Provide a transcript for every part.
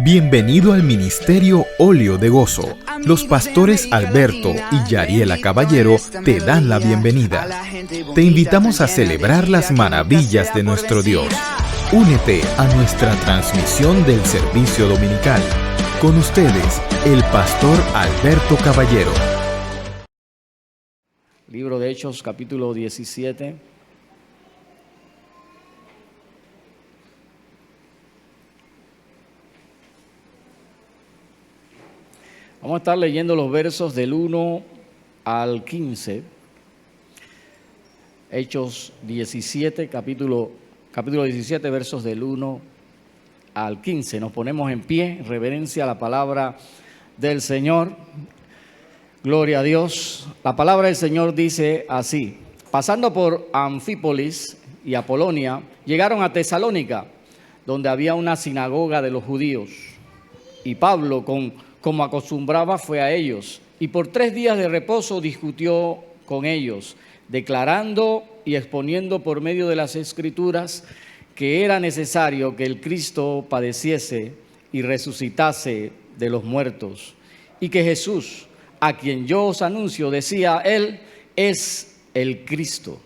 Bienvenido al Ministerio Óleo de Gozo. Los pastores Alberto y Yariela Caballero te dan la bienvenida. Te invitamos a celebrar las maravillas de nuestro Dios. Únete a nuestra transmisión del servicio dominical. Con ustedes, el pastor Alberto Caballero. Libro de Hechos, capítulo 17. Vamos a estar leyendo los versos del 1 al 15. Hechos 17, capítulo 17, versos del 1 al 15. Nos ponemos en pie, en reverencia a la palabra del Señor. Gloria a Dios. La palabra del Señor dice así: pasando por Anfípolis y Apolonia, llegaron a Tesalónica, donde había una sinagoga de los judíos. Y Pablo, como acostumbraba, fue a ellos, y por 3 días de reposo discutió con ellos, declarando y exponiendo por medio de las Escrituras que era necesario que el Cristo padeciese y resucitase de los muertos, y que Jesús, a quien yo os anuncio, decía él, es el Cristo.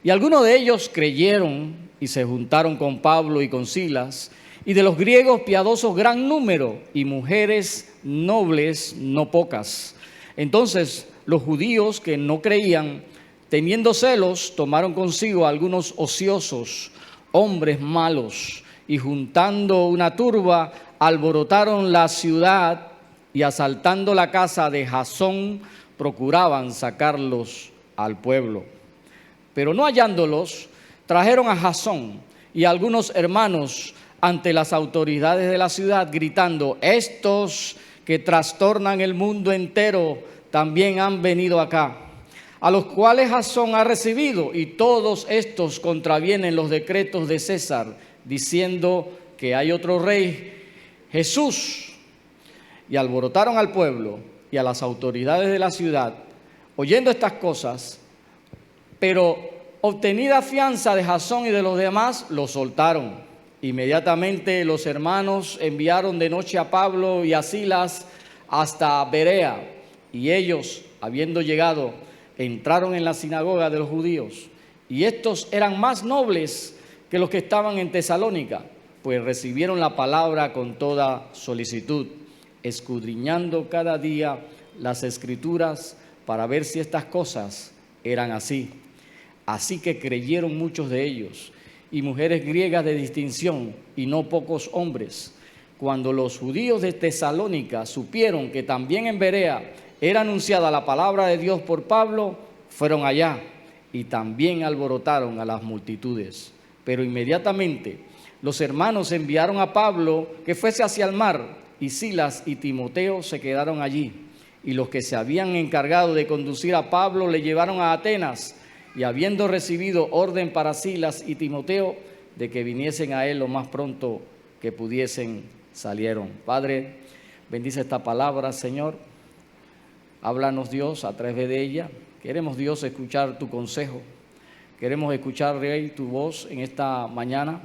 Y algunos de ellos creyeron y se juntaron con Pablo y con Silas, y de los griegos piadosos gran número, y mujeres nobles no pocas. Entonces los judíos que no creían, teniendo celos, tomaron consigo a algunos ociosos, hombres malos, y juntando una turba, alborotaron la ciudad, y asaltando la casa de Jasón, procuraban sacarlos al pueblo. Pero no hallándolos, trajeron a Jasón y a algunos hermanos ante las autoridades de la ciudad, gritando: estos que trastornan el mundo entero también han venido acá, a los cuales Jasón ha recibido, y todos estos contravienen los decretos de César, diciendo que hay otro rey, Jesús. Y alborotaron al pueblo y a las autoridades de la ciudad, oyendo estas cosas, pero obtenida fianza de Jasón y de los demás, los soltaron. Inmediatamente los hermanos enviaron de noche a Pablo y a Silas hasta Berea, y ellos, habiendo llegado, entraron en la sinagoga de los judíos. Y estos eran más nobles que los que estaban en Tesalónica, pues recibieron la palabra con toda solicitud, escudriñando cada día las Escrituras para ver si estas cosas eran así. Así que creyeron muchos de ellos, y mujeres griegas de distinción, y no pocos hombres. Cuando los judíos de Tesalónica supieron que también en Berea era anunciada la palabra de Dios por Pablo, fueron allá y también alborotaron a las multitudes. Pero inmediatamente los hermanos enviaron a Pablo que fuese hacia el mar, y Silas y Timoteo se quedaron allí. Y los que se habían encargado de conducir a Pablo le llevaron a Atenas, y habiendo recibido orden para Silas y Timoteo de que viniesen a él lo más pronto que pudiesen, salieron. Padre, bendice esta palabra, Señor. Háblanos, Dios, a través de ella. Queremos, Dios, escuchar tu consejo. Queremos escuchar, Rey, tu voz en esta mañana.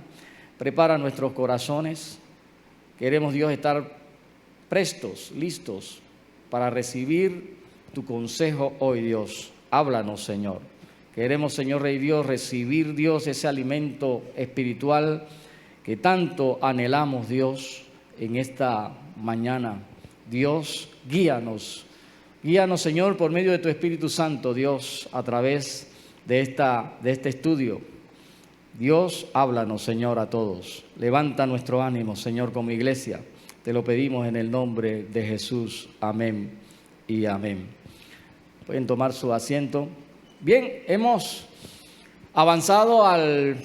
Prepara nuestros corazones. Queremos, Dios, estar prestos, listos para recibir tu consejo hoy, Dios. Háblanos, Señor. Queremos, Señor Rey Dios, recibir, Dios, ese alimento espiritual que tanto anhelamos, Dios, en esta mañana. Dios, guíanos, Señor, por medio de tu Espíritu Santo, Dios, a través de este estudio. Dios, háblanos, Señor, a todos. Levanta nuestro ánimo, Señor, como iglesia. Te lo pedimos en el nombre de Jesús. Amén y amén. Pueden tomar su asiento. Bien, hemos avanzado al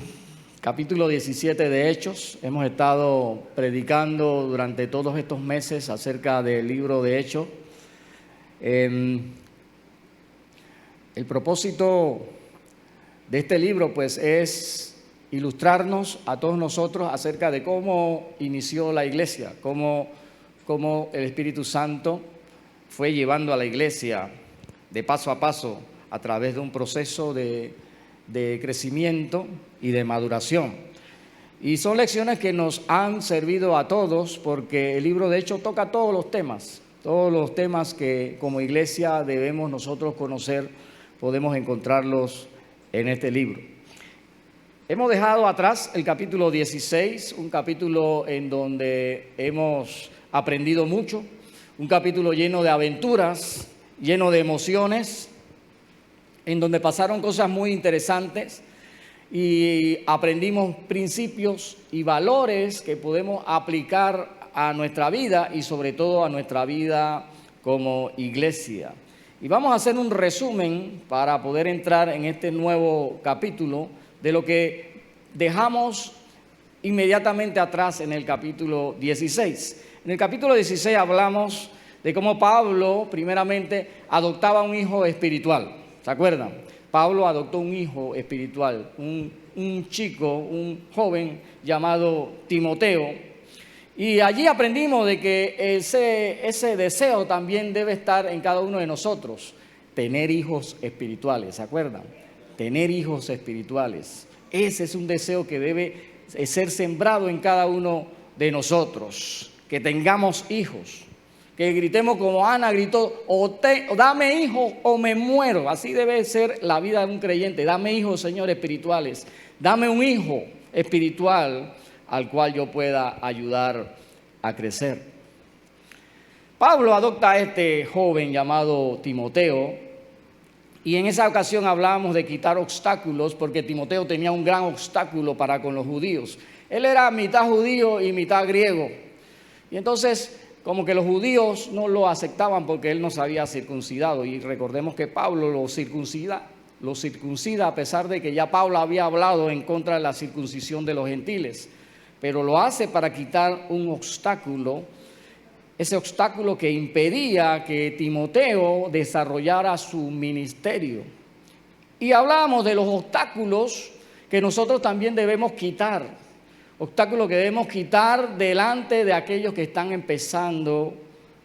capítulo 17 de Hechos. Hemos estado predicando durante todos estos meses acerca del libro de Hechos. El propósito de este libro, pues, es ilustrarnos a todos nosotros acerca de cómo inició la iglesia, cómo el Espíritu Santo fue llevando a la iglesia de paso a paso a través de un proceso de crecimiento y de maduración. Y son lecciones que nos han servido a todos porque el libro de hecho toca todos los temas que como iglesia debemos nosotros conocer, podemos encontrarlos en este libro. Hemos dejado atrás el capítulo 16, un capítulo en donde hemos aprendido mucho, un capítulo lleno de aventuras, lleno de emociones, en donde pasaron cosas muy interesantes y aprendimos principios y valores que podemos aplicar a nuestra vida y sobre todo a nuestra vida como iglesia. Y vamos a hacer un resumen para poder entrar en este nuevo capítulo de lo que dejamos inmediatamente atrás en el capítulo 16. En el capítulo 16 hablamos de cómo Pablo primeramente adoptaba un hijo espiritual. ¿Se acuerdan? Pablo adoptó un hijo espiritual, un chico, un joven llamado Timoteo. Y allí aprendimos de que ese deseo también debe estar en cada uno de nosotros, tener hijos espirituales, ¿se acuerdan? Tener hijos espirituales. Ese es un deseo que debe ser sembrado en cada uno de nosotros, que tengamos hijos. Que gritemos como Ana gritó, o dame hijos o me muero. Así debe ser la vida de un creyente. Dame hijos, Señor, espirituales. Dame un hijo espiritual al cual yo pueda ayudar a crecer. Pablo adopta a este joven llamado Timoteo y en esa ocasión hablábamos de quitar obstáculos porque Timoteo tenía un gran obstáculo para con los judíos. Él era mitad judío y mitad griego. Y entonces como que los judíos no lo aceptaban porque él no se había circuncidado. Y recordemos que Pablo lo circuncida a pesar de que ya Pablo había hablado en contra de la circuncisión de los gentiles. Pero lo hace para quitar un obstáculo, ese obstáculo que impedía que Timoteo desarrollara su ministerio. Y hablábamos de los obstáculos que nosotros también debemos quitar. Obstáculo que debemos quitar delante de aquellos que están empezando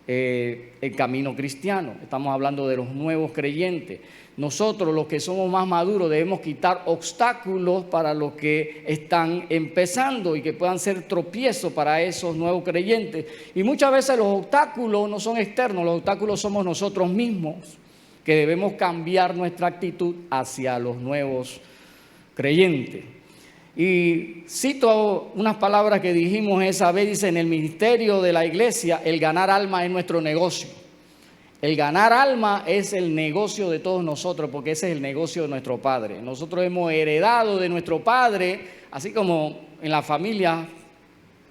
el camino cristiano. Estamos hablando de los nuevos creyentes. Nosotros, los que somos más maduros, debemos quitar obstáculos para los que están empezando y que puedan ser tropiezos para esos nuevos creyentes. Y muchas veces los obstáculos no son externos, los obstáculos somos nosotros mismos, que debemos cambiar nuestra actitud hacia los nuevos creyentes. Y cito unas palabras que dijimos esa vez, dice, en el ministerio de la iglesia, el ganar alma es nuestro negocio. El ganar alma es el negocio de todos nosotros, porque ese es el negocio de nuestro Padre. Nosotros hemos heredado de nuestro Padre, así como en la familia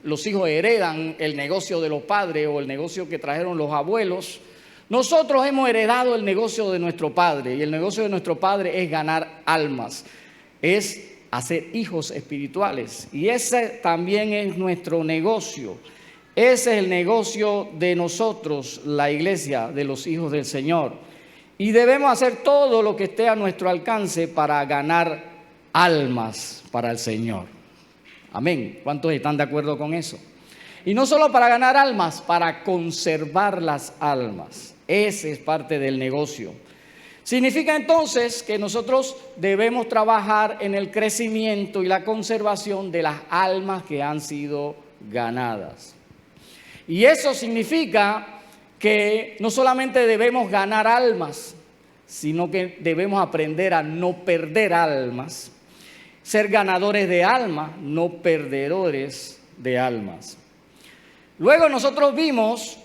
los hijos heredan el negocio de los padres o el negocio que trajeron los abuelos. Nosotros hemos heredado el negocio de nuestro Padre y el negocio de nuestro Padre es ganar almas, es hacer hijos espirituales y ese también es nuestro negocio. Ese es el negocio de nosotros, la iglesia de los hijos del Señor. Y debemos hacer todo lo que esté a nuestro alcance para ganar almas para el Señor. Amén. ¿Cuántos están de acuerdo con eso? Y no solo para ganar almas, para conservar las almas. Ese es parte del negocio. Significa entonces que nosotros debemos trabajar en el crecimiento y la conservación de las almas que han sido ganadas. Y eso significa que no solamente debemos ganar almas, sino que debemos aprender a no perder almas, ser ganadores de almas, no perdedores de almas. Luego nosotros vimos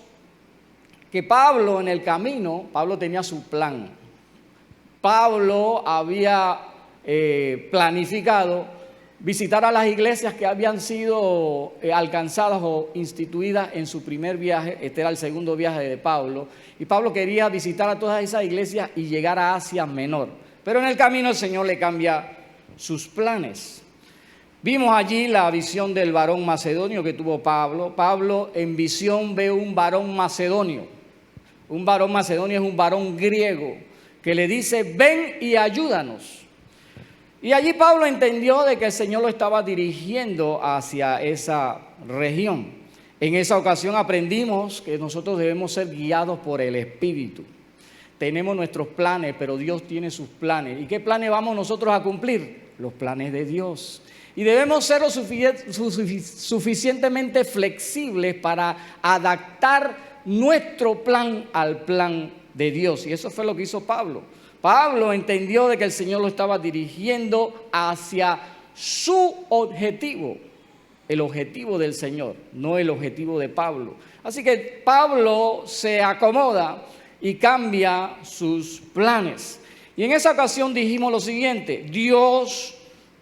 que Pablo en el camino, Pablo tenía su plan. Pablo había planificado visitar a las iglesias que habían sido alcanzadas o instituidas en su primer viaje. Este era el segundo viaje de Pablo. Y Pablo quería visitar a todas esas iglesias y llegar a Asia Menor. Pero en el camino el Señor le cambia sus planes. Vimos allí la visión del varón macedonio que tuvo Pablo. Pablo en visión ve un varón macedonio. Un varón macedonio es un varón griego que le dice, ven y ayúdanos. Y allí Pablo entendió de que el Señor lo estaba dirigiendo hacia esa región. En esa ocasión aprendimos que nosotros debemos ser guiados por el Espíritu. Tenemos nuestros planes, pero Dios tiene sus planes. ¿Y qué planes vamos nosotros a cumplir? Los planes de Dios. Y debemos ser lo suficientemente flexibles para adaptar nuestro plan al plan de Dios. Y eso fue lo que hizo Pablo. Pablo entendió de que el Señor lo estaba dirigiendo hacia su objetivo, el objetivo del Señor, no el objetivo de Pablo. Así que Pablo se acomoda y cambia sus planes. Y en esa ocasión dijimos lo siguiente: Dios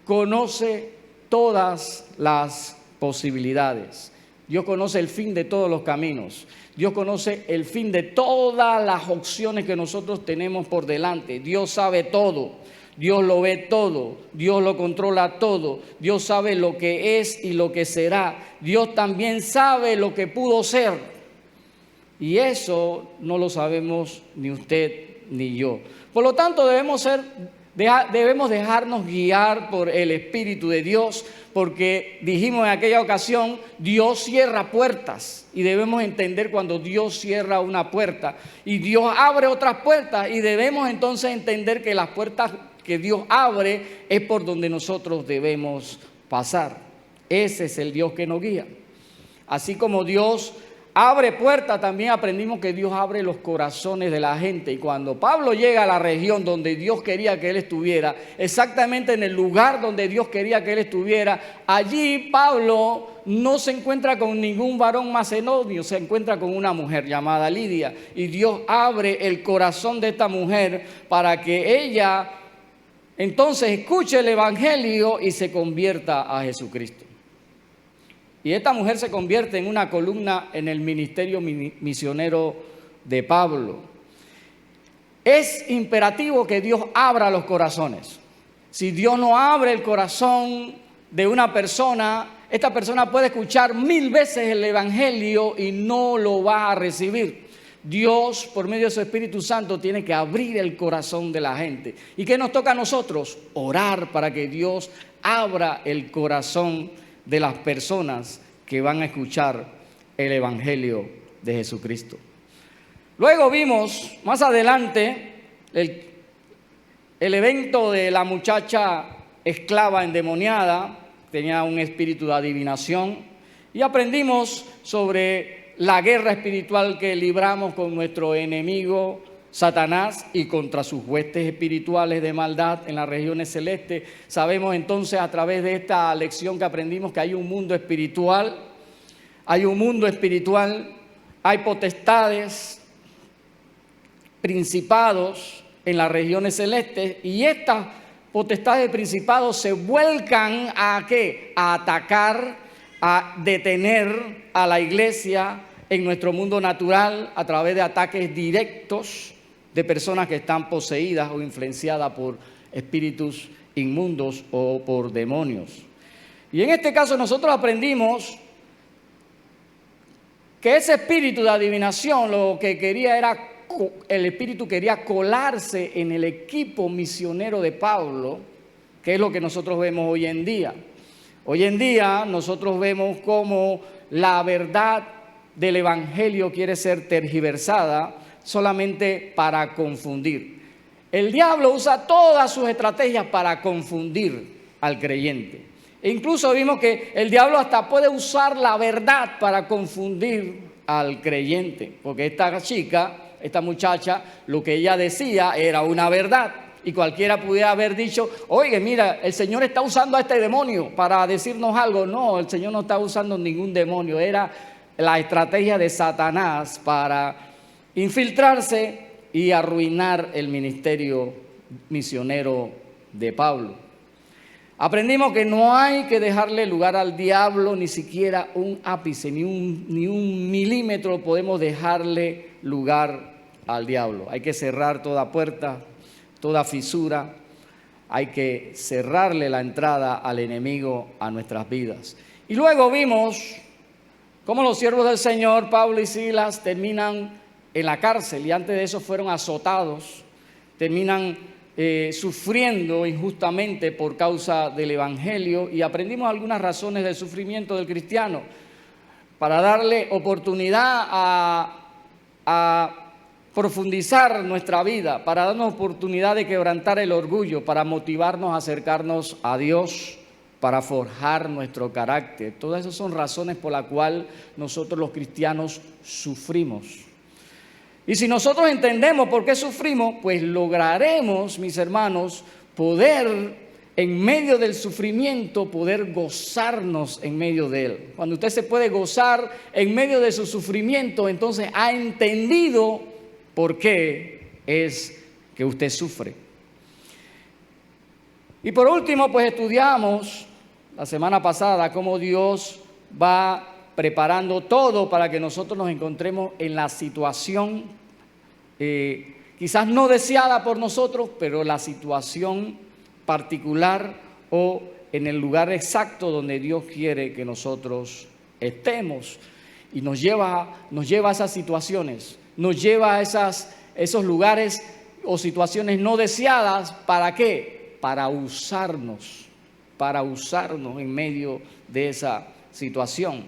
conoce todas las posibilidades. Dios conoce el fin de todos los caminos. Dios conoce el fin de todas las opciones que nosotros tenemos por delante. Dios sabe todo. Dios lo ve todo. Dios lo controla todo. Dios sabe lo que es y lo que será. Dios también sabe lo que pudo ser. Y eso no lo sabemos ni usted ni yo. Por lo tanto, debemos dejarnos guiar por el Espíritu de Dios, porque dijimos en aquella ocasión, Dios cierra puertas y debemos entender cuando Dios cierra una puerta y Dios abre otras puertas, y debemos entonces entender que las puertas que Dios abre es por donde nosotros debemos pasar. Ese es el Dios que nos guía. Así como Dios abre puertas, también aprendimos que Dios abre los corazones de la gente. Y cuando Pablo llega a la región donde Dios quería que él estuviera, exactamente en el lugar donde Dios quería que él estuviera, allí Pablo no se encuentra con ningún varón macedonio, se encuentra con una mujer llamada Lidia. Y Dios abre el corazón de esta mujer para que ella entonces escuche el evangelio y se convierta a Jesucristo. Y esta mujer se convierte en una columna en el ministerio misionero de Pablo. Es imperativo que Dios abra los corazones. Si Dios no abre el corazón de una persona, esta persona puede escuchar 1000 veces el evangelio y no lo va a recibir. Dios, por medio de su Espíritu Santo, tiene que abrir el corazón de la gente. ¿Y qué nos toca a nosotros? Orar para que Dios abra el corazón de las personas que van a escuchar el evangelio de Jesucristo. Luego vimos más adelante el evento de la muchacha esclava endemoniada, tenía un espíritu de adivinación, y aprendimos sobre la guerra espiritual que libramos con nuestro enemigo Satanás y contra sus huestes espirituales de maldad en las regiones celestes. Sabemos entonces a través de esta lección que aprendimos que hay un mundo espiritual, hay potestades, principados en las regiones celestes, y estas potestades y principados se vuelcan ¿a qué? A atacar, a detener a la iglesia en nuestro mundo natural a través de ataques directos de personas que están poseídas o influenciadas por espíritus inmundos o por demonios. Y en este caso nosotros aprendimos que ese espíritu de adivinación lo que quería era, el espíritu quería colarse en el equipo misionero de Pablo, que es lo que nosotros vemos hoy en día. Hoy en día nosotros vemos cómo la verdad del evangelio quiere ser tergiversada solamente para confundir. El diablo usa todas sus estrategias para confundir al creyente. E incluso vimos que el diablo hasta puede usar la verdad para confundir al creyente. Porque esta muchacha, lo que ella decía era una verdad. Y cualquiera pudiera haber dicho, oye, mira, el Señor está usando a este demonio para decirnos algo. No, el Señor no está usando ningún demonio. Era la estrategia de Satanás para infiltrarse y arruinar el ministerio misionero de Pablo. Aprendimos que no hay que dejarle lugar al diablo, ni siquiera un ápice, ni un milímetro podemos dejarle lugar al diablo. Hay que cerrar toda puerta, toda fisura, hay que cerrarle la entrada al enemigo a nuestras vidas. Y luego vimos cómo los siervos del Señor, Pablo y Silas, terminan en la cárcel, y antes de eso fueron azotados, terminan sufriendo injustamente por causa del evangelio, y aprendimos algunas razones del sufrimiento del cristiano para darle oportunidad a profundizar nuestra vida, para darnos oportunidad de quebrantar el orgullo, para motivarnos a acercarnos a Dios, para forjar nuestro carácter. Todas esas son razones por las cuales nosotros los cristianos sufrimos. Y si nosotros entendemos por qué sufrimos, pues lograremos, mis hermanos, poder en medio del sufrimiento, poder gozarnos en medio de él. Cuando usted se puede gozar en medio de su sufrimiento, entonces ha entendido por qué es que usted sufre. Y por último, pues estudiamos la semana pasada cómo Dios va preparando todo para que nosotros nos encontremos en la situación, quizás no deseada por nosotros, pero la situación particular o en el lugar exacto donde Dios quiere que nosotros estemos. Y nos lleva a esas situaciones, nos lleva a esos lugares o situaciones no deseadas. ¿Para qué? Para usarnos en medio de esa situación.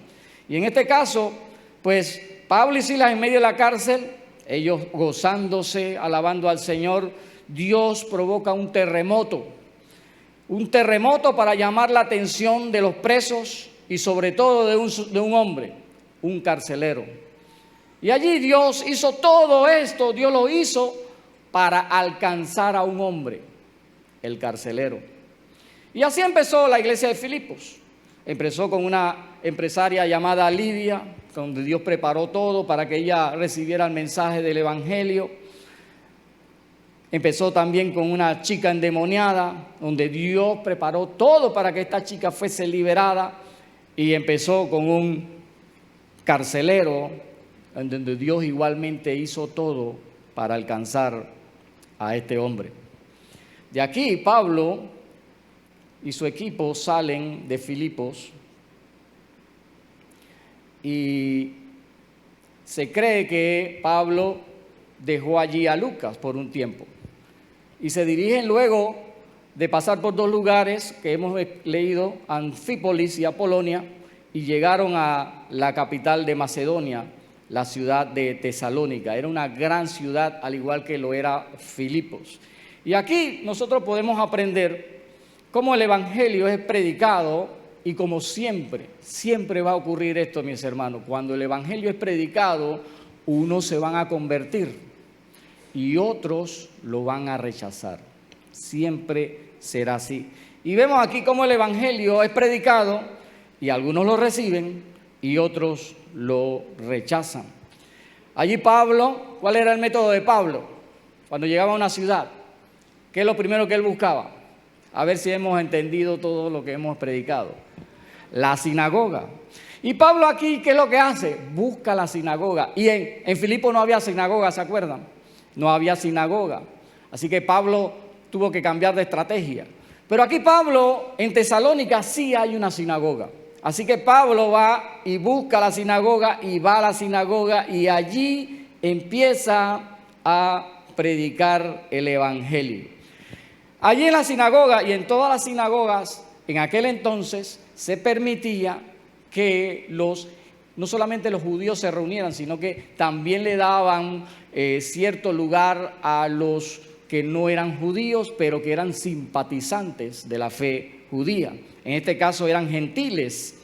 Y en este caso, pues Pablo y Silas en medio de la cárcel, ellos gozándose, alabando al Señor, Dios provoca un terremoto para llamar la atención de los presos y sobre todo de un hombre, un carcelero. Y allí Dios hizo todo esto, Dios lo hizo para alcanzar a un hombre, el carcelero. Y así empezó la iglesia de Filipos. Empezó con una empresaria llamada Lidia, donde Dios preparó todo para que ella recibiera el mensaje del evangelio. Empezó también con una chica endemoniada, donde Dios preparó todo para que esta chica fuese liberada. Y empezó con un carcelero, donde Dios igualmente hizo todo para alcanzar a este hombre. De aquí Pablo y su equipo salen de Filipos y se cree que Pablo dejó allí a Lucas por un tiempo y se dirigen luego de pasar por dos lugares que hemos leído, Anfípolis y Apolonia, y llegaron a la capital de Macedonia, la ciudad de Tesalónica. Era una gran ciudad, al igual que lo era Filipos. Y aquí nosotros podemos aprender cómo el evangelio es predicado y como siempre va a ocurrir esto, mis hermanos. Cuando el evangelio es predicado, unos se van a convertir y otros lo van a rechazar. Siempre será así. Y vemos aquí cómo el evangelio es predicado y algunos lo reciben y otros lo rechazan. Allí Pablo, ¿cuál era el método de Pablo? Cuando llegaba a una ciudad, ¿qué es lo primero que él buscaba? A ver si hemos entendido todo lo que hemos predicado. La sinagoga. Y Pablo aquí, ¿qué es lo que hace? Busca la sinagoga. Y en Filipos no había sinagoga, ¿se acuerdan? No había sinagoga. Así que Pablo tuvo que cambiar de estrategia. Pero aquí Pablo, en Tesalónica, sí hay una sinagoga. Así que Pablo va y busca la sinagoga y va a la sinagoga y allí empieza a predicar el evangelio. Allí en la sinagoga y en todas las sinagogas, en aquel entonces, se permitía que no solamente los judíos se reunieran, sino que también le daban cierto lugar a los que no eran judíos, pero que eran simpatizantes de la fe judía. En este caso eran gentiles.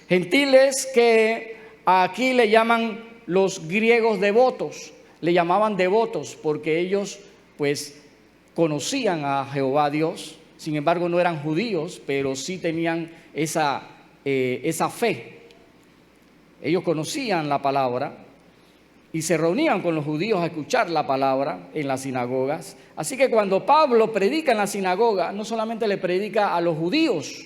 Gentiles que aquí le llaman los griegos devotos. Le llamaban devotos porque ellos pues conocían a Jehová Dios, sin embargo no eran judíos, pero sí tenían esa fe. Ellos conocían la palabra y se reunían con los judíos a escuchar la palabra en las sinagogas. Así que cuando Pablo predica en la sinagoga, no solamente le predica a los judíos,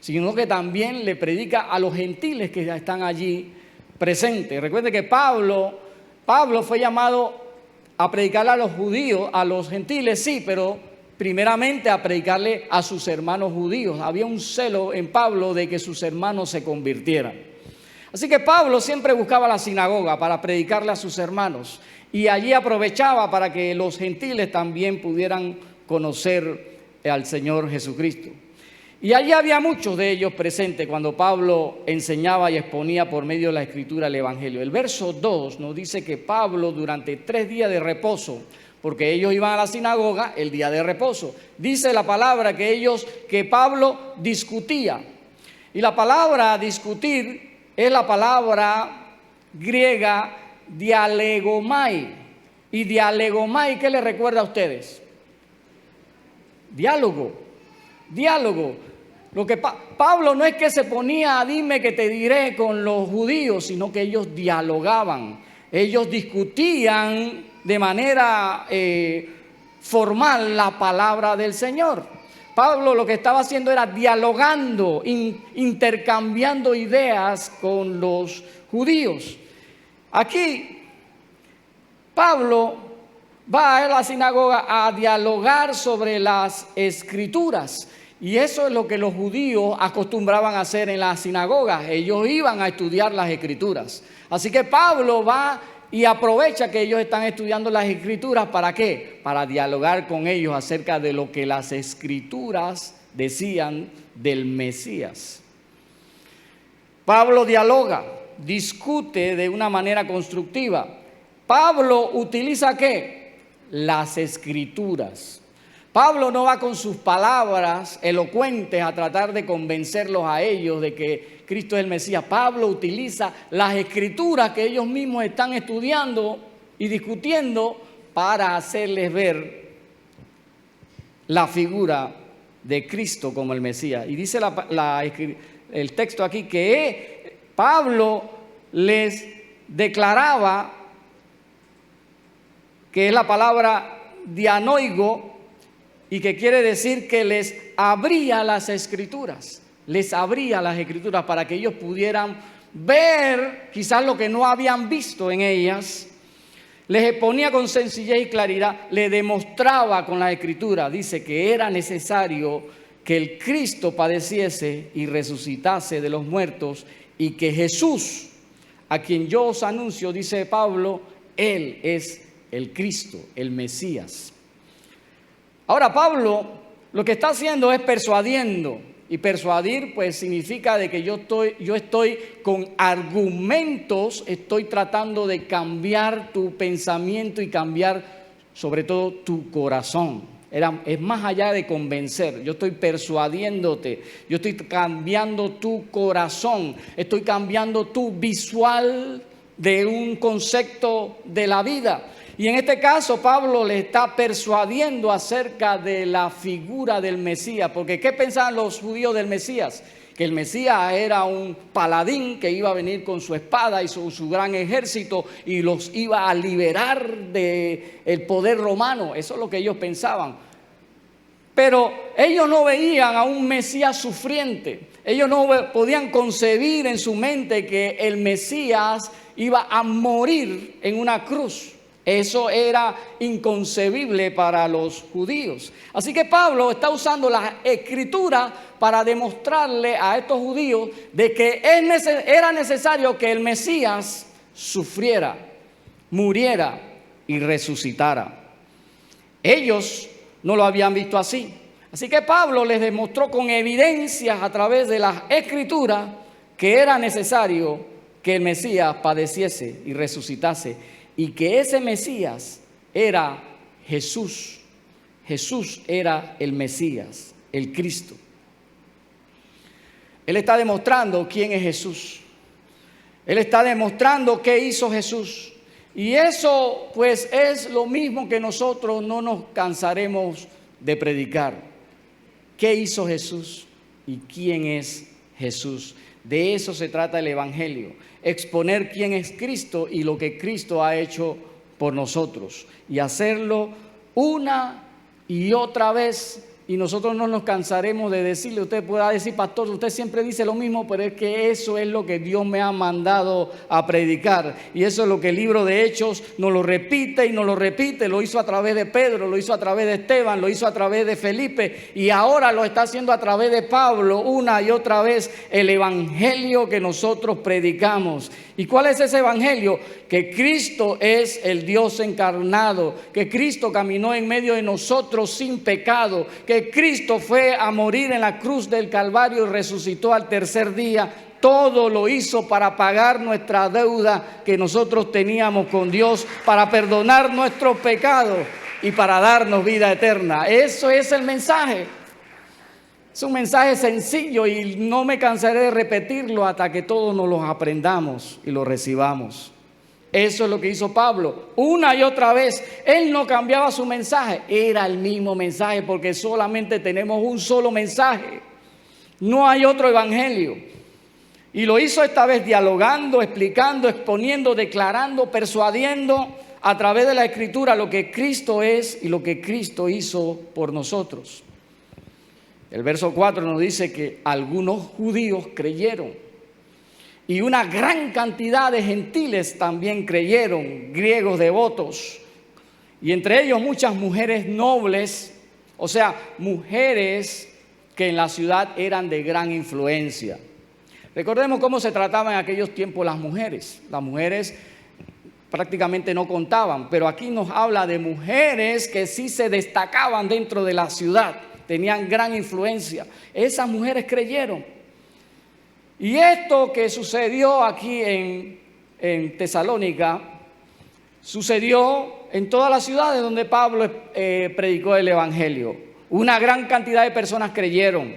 sino que también le predica a los gentiles que ya están allí presentes. Recuerden que Pablo fue llamado a predicarle a los judíos, a los gentiles, sí, pero primeramente a predicarle a sus hermanos judíos. Había un celo en Pablo de que sus hermanos se convirtieran. Así que Pablo siempre buscaba la sinagoga para predicarle a sus hermanos y allí aprovechaba para que los gentiles también pudieran conocer al Señor Jesucristo. Y allí había muchos de ellos presentes cuando Pablo enseñaba y exponía por medio de la Escritura el Evangelio. El verso 2 nos dice que Pablo, durante 3 días de reposo, porque ellos iban a la sinagoga el día de reposo. Dice la palabra que Pablo discutía. Y la palabra discutir es la palabra griega dialegomai. Y dialegomai, ¿qué les recuerda a ustedes? Diálogo. Lo que Pablo no es que se ponía a dime que te diré con los judíos, sino que ellos dialogaban. Ellos discutían de manera formal la palabra del Señor. Pablo lo que estaba haciendo era dialogando, intercambiando ideas con los judíos. Aquí Pablo va a la sinagoga a dialogar sobre las Escrituras. Y eso es lo que los judíos acostumbraban a hacer en las sinagogas. Ellos iban a estudiar las Escrituras. Así que Pablo va y aprovecha que ellos están estudiando las Escrituras. ¿Para qué? Para dialogar con ellos acerca de lo que las Escrituras decían del Mesías. Pablo dialoga, discute de una manera constructiva. Pablo utiliza ¿qué? Las Escrituras. Pablo no va con sus palabras elocuentes a tratar de convencerlos a ellos de que Cristo es el Mesías. Pablo utiliza las Escrituras que ellos mismos están estudiando y discutiendo para hacerles ver la figura de Cristo como el Mesías. Y dice el texto aquí que Pablo les declaraba, que es la palabra dianoigo, y que quiere decir que les abría las Escrituras. Les abría las Escrituras para que ellos pudieran ver quizás lo que no habían visto en ellas. Les exponía con sencillez y claridad, le demostraba con la Escritura. Dice que era necesario que el Cristo padeciese y resucitase de los muertos, y que Jesús, a quien yo os anuncio, dice Pablo, Él es el Cristo, el Mesías. Ahora Pablo lo que está haciendo es persuadiendo, y persuadir pues significa de que yo estoy con argumentos, estoy tratando de cambiar tu pensamiento y cambiar sobre todo tu corazón. Es más allá de convencer, yo estoy persuadiéndote, yo estoy cambiando tu corazón, estoy cambiando tu visual de un concepto de la vida. Y en este caso Pablo le está persuadiendo acerca de la figura del Mesías, porque ¿qué pensaban los judíos del Mesías? Que el Mesías era un paladín que iba a venir con su espada y su gran ejército y los iba a liberar del poder romano. Eso es lo que ellos pensaban. Pero ellos no veían a un Mesías sufriente. Ellos no podían concebir en su mente que el Mesías iba a morir en una cruz. Eso era inconcebible para los judíos. Así que Pablo está usando la Escritura para demostrarle a estos judíos de que era necesario que el Mesías sufriera, muriera y resucitara. Ellos no lo habían visto así. Así que Pablo les demostró con evidencias a través de las Escrituras que era necesario que el Mesías padeciese y resucitase, y que ese Mesías era Jesús. Jesús era el Mesías, el Cristo. Él está demostrando quién es Jesús. Él está demostrando qué hizo Jesús. Y eso pues es lo mismo que nosotros no nos cansaremos de predicar. ¿Qué hizo Jesús y quién es Jesús? De eso se trata el Evangelio, exponer quién es Cristo y lo que Cristo ha hecho por nosotros, y hacerlo una y otra vez. Y nosotros no nos cansaremos de decirle. Usted pueda decir, pastor, usted siempre dice lo mismo, pero es que eso es lo que Dios me ha mandado a predicar. Y eso es lo que el libro de Hechos nos lo repite y nos lo repite. Lo hizo a través de Pedro, lo hizo a través de Esteban, lo hizo a través de Felipe, y ahora lo está haciendo a través de Pablo una y otra vez, el evangelio que nosotros predicamos. ¿Y cuál es ese evangelio? Que Cristo es el Dios encarnado, que Cristo caminó en medio de nosotros sin pecado, que Cristo fue a morir en la cruz del Calvario y resucitó al tercer día. Todo lo hizo para pagar nuestra deuda que nosotros teníamos con Dios, para perdonar nuestros pecados. y para darnos vida eterna. Eso es el mensaje. Es un mensaje sencillo y no me cansaré de repetirlo hasta que todos nos lo aprendamos y lo recibamos. Eso es lo que hizo Pablo una y otra vez. Él no cambiaba su mensaje, era el mismo mensaje, porque solamente tenemos un solo mensaje. No hay otro evangelio. Y lo hizo esta vez dialogando, explicando, exponiendo, declarando, persuadiendo a través de la Escritura lo que Cristo es y lo que Cristo hizo por nosotros. El verso 4 nos dice que algunos judíos creyeron. Y una gran cantidad de gentiles también creyeron, griegos devotos. Y entre ellos muchas mujeres nobles, o sea, mujeres que en la ciudad eran de gran influencia. Recordemos cómo se trataban en aquellos tiempos las mujeres. Las mujeres prácticamente no contaban, pero aquí nos habla de mujeres que sí se destacaban dentro de la ciudad, tenían gran influencia. Esas mujeres creyeron. Y esto que sucedió aquí en Tesalónica, sucedió en todas las ciudades donde Pablo predicó el evangelio. Una gran cantidad de personas creyeron.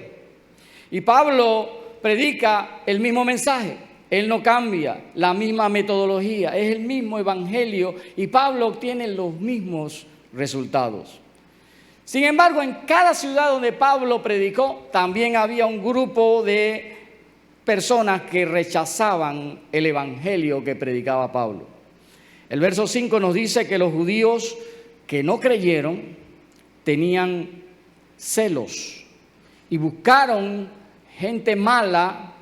Y Pablo predica el mismo mensaje. Él no cambia, la misma metodología, es el mismo evangelio y Pablo obtiene los mismos resultados. Sin embargo, en cada ciudad donde Pablo predicó, también había un grupo de personas que rechazaban el evangelio que predicaba Pablo. El verso 5 nos dice que los judíos que no creyeron tenían celos y buscaron gente mala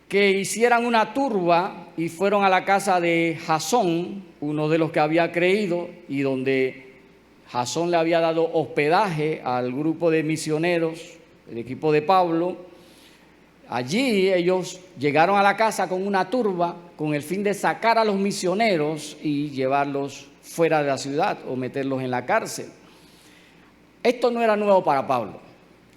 que hicieran una turba y fueron a la casa de Jasón, uno de los que había creído, y donde Jasón le había dado hospedaje al grupo de misioneros, el equipo de Pablo. Allí ellos llegaron a la casa con una turba con el fin de sacar a los misioneros y llevarlos fuera de la ciudad o meterlos en la cárcel. Esto no era nuevo para Pablo.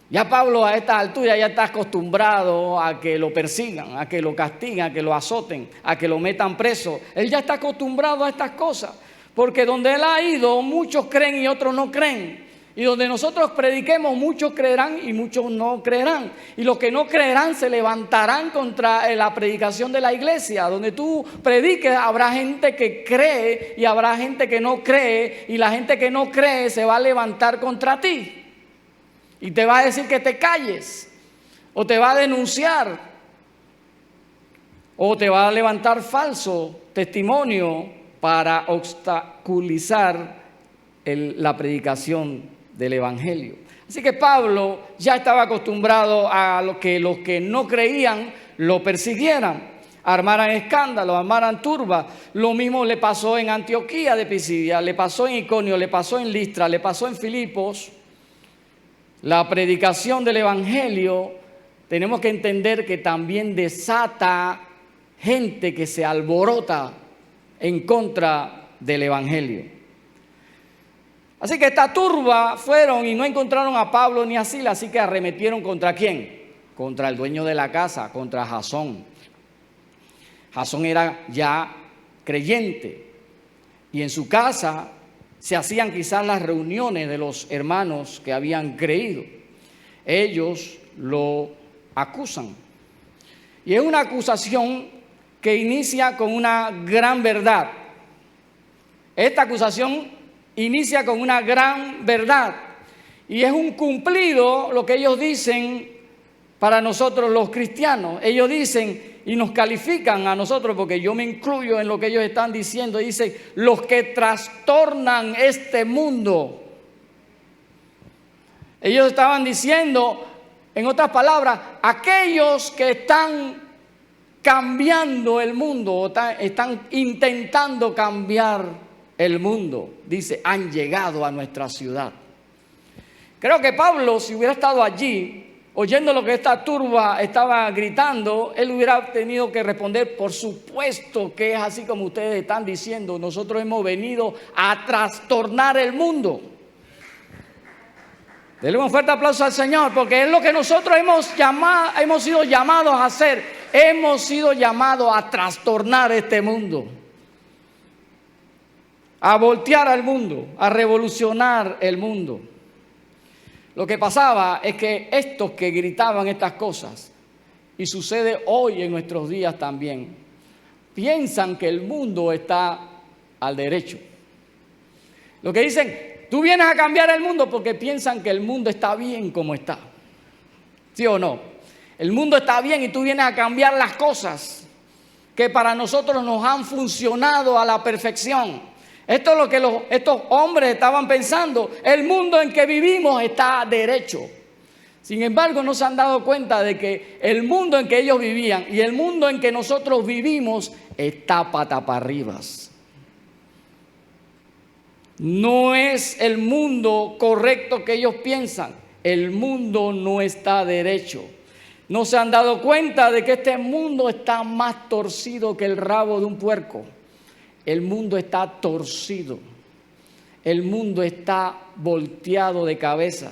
Ya Pablo a esta altura ya está acostumbrado a que lo persigan, a que lo castiguen, a que lo azoten, a que lo metan preso. Él ya está acostumbrado a estas cosas, porque donde él ha ido muchos creen y otros no creen. Y donde nosotros prediquemos, muchos creerán y muchos no creerán. Y los que no creerán se levantarán contra la predicación de la iglesia. Donde tú prediques habrá gente que cree y habrá gente que no cree. Y la gente que no cree se va a levantar contra ti. Y te va a decir que te calles. O te va a denunciar. O te va a levantar falso testimonio para obstaculizar la predicación del evangelio. Así que Pablo ya estaba acostumbrado a lo que los que no creían lo persiguieran, armaran escándalo, armaran turba. Lo mismo le pasó en Antioquía de Pisidia, le pasó en Iconio, le pasó en Listra, le pasó en Filipos. La predicación del evangelio tenemos que entender que también desata gente que se alborota en contra del evangelio. Así que esta turba fueron y no encontraron a Pablo ni a Silas, así que arremetieron ¿contra quién? Contra el dueño de la casa, contra Jasón. Jasón era ya creyente y en su casa se hacían quizás las reuniones de los hermanos que habían creído. Ellos lo acusan. Y es una acusación que inicia con una gran verdad. Esta acusación inicia con una gran verdad y es un cumplido lo que ellos dicen para nosotros los cristianos. Ellos dicen y nos califican a nosotros, porque yo me incluyo en lo que ellos están diciendo. Dicen: los que trastornan este mundo. Ellos estaban diciendo, en otras palabras, aquellos que están cambiando el mundo, están intentando cambiar el mundo, dice, han llegado a nuestra ciudad. Creo que Pablo, si hubiera estado allí, oyendo lo que esta turba estaba gritando, él hubiera tenido que responder: por supuesto que es así como ustedes están diciendo, nosotros hemos venido a trastornar el mundo. Denle un fuerte aplauso al Señor, porque es lo que nosotros hemos sido llamados a hacer. Hemos sido llamados a trastornar este mundo. a voltear al mundo, a revolucionar el mundo. Lo que pasaba es que estos que gritaban estas cosas, y sucede hoy en nuestros días también, piensan que el mundo está al derecho. Lo que dicen, tú vienes a cambiar el mundo porque piensan que el mundo está bien como está. ¿Sí o no? El mundo está bien y tú vienes a cambiar las cosas que para nosotros nos han funcionado a la perfección. Esto es lo que estos hombres estaban pensando. El mundo en que vivimos está derecho. Sin embargo, no se han dado cuenta de que el mundo en que ellos vivían y el mundo en que nosotros vivimos está pata para arriba. No es el mundo correcto que ellos piensan. El mundo no está derecho. No se han dado cuenta de que este mundo está más torcido que el rabo de un puerco. El mundo está torcido. El mundo está volteado de cabeza.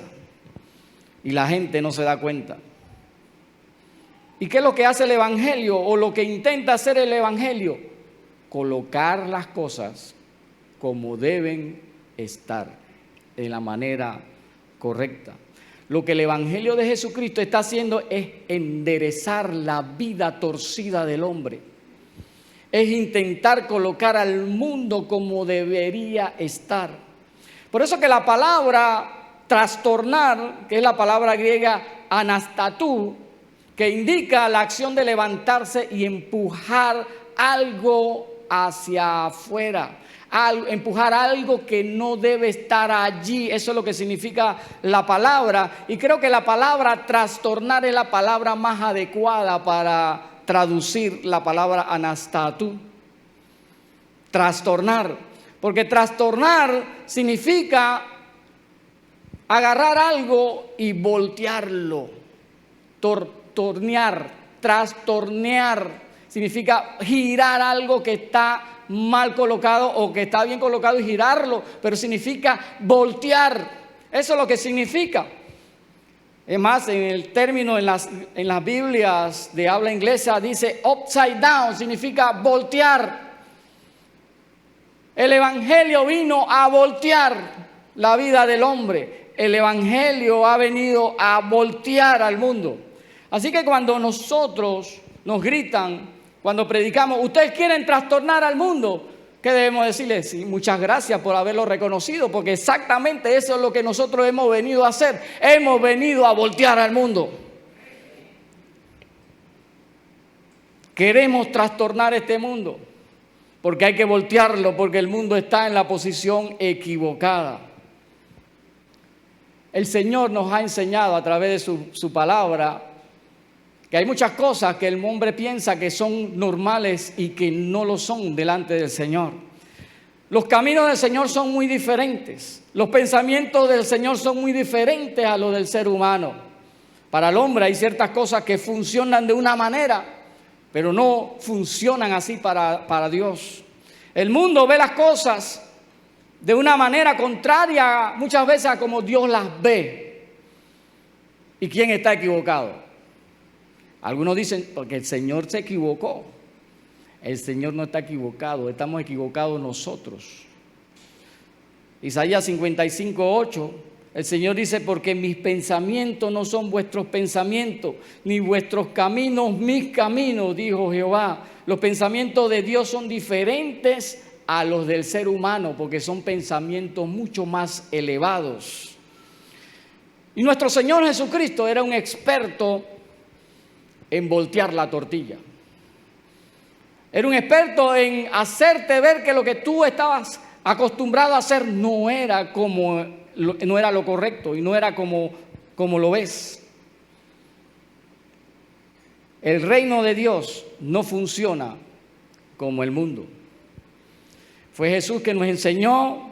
Y la gente no se da cuenta. ¿Y qué es lo que hace el Evangelio o lo que intenta hacer el Evangelio? Colocar las cosas como deben estar, de la manera correcta. Lo que el Evangelio de Jesucristo está haciendo es enderezar la vida torcida del hombre. Es intentar colocar al mundo como debería estar. Por eso que la palabra trastornar, que es la palabra griega anastatú, que indica la acción de levantarse y empujar algo hacia afuera, empujar algo que no debe estar allí. Eso es lo que significa la palabra, y creo que la palabra trastornar es la palabra más adecuada para traducir la palabra anastatú. Trastornar, porque trastornar significa agarrar algo y voltearlo. Trastornear significa girar algo que está mal colocado o que está bien colocado y girarlo, pero significa voltear. Eso es lo que significa. Es más, en el término en las Biblias de habla inglesa dice upside down, significa voltear. El Evangelio vino a voltear la vida del hombre. El Evangelio ha venido a voltear al mundo. Así que cuando nosotros nos gritan, cuando predicamos, ustedes quieren trastornar al mundo, ¿qué debemos decirles? Sí, muchas gracias por haberlo reconocido, porque exactamente eso es lo que nosotros hemos venido a hacer. Hemos venido a voltear al mundo. Queremos trastornar este mundo, porque hay que voltearlo, porque el mundo está en la posición equivocada. El Señor nos ha enseñado a través de su palabra que hay muchas cosas que el hombre piensa que son normales y que no lo son delante del Señor. Los caminos del Señor son muy diferentes. Los pensamientos del Señor son muy diferentes a los del ser humano. Para el hombre hay ciertas cosas que funcionan de una manera, pero no funcionan así para Dios. El mundo ve las cosas de una manera contraria muchas veces a como Dios las ve. ¿Y quién está equivocado? Algunos dicen, porque el Señor se equivocó. El Señor no está equivocado, estamos equivocados nosotros. Isaías 55:8, el Señor dice, porque mis pensamientos no son vuestros pensamientos, ni vuestros caminos mis caminos, dijo Jehová. Los pensamientos de Dios son diferentes a los del ser humano, porque son pensamientos mucho más elevados. Y nuestro Señor Jesucristo era un experto en voltear la tortilla. Era un experto en hacerte ver que lo que tú estabas acostumbrado a hacer no era lo correcto y no era como lo ves. El reino de Dios no funciona como el mundo. Fue Jesús que nos enseñó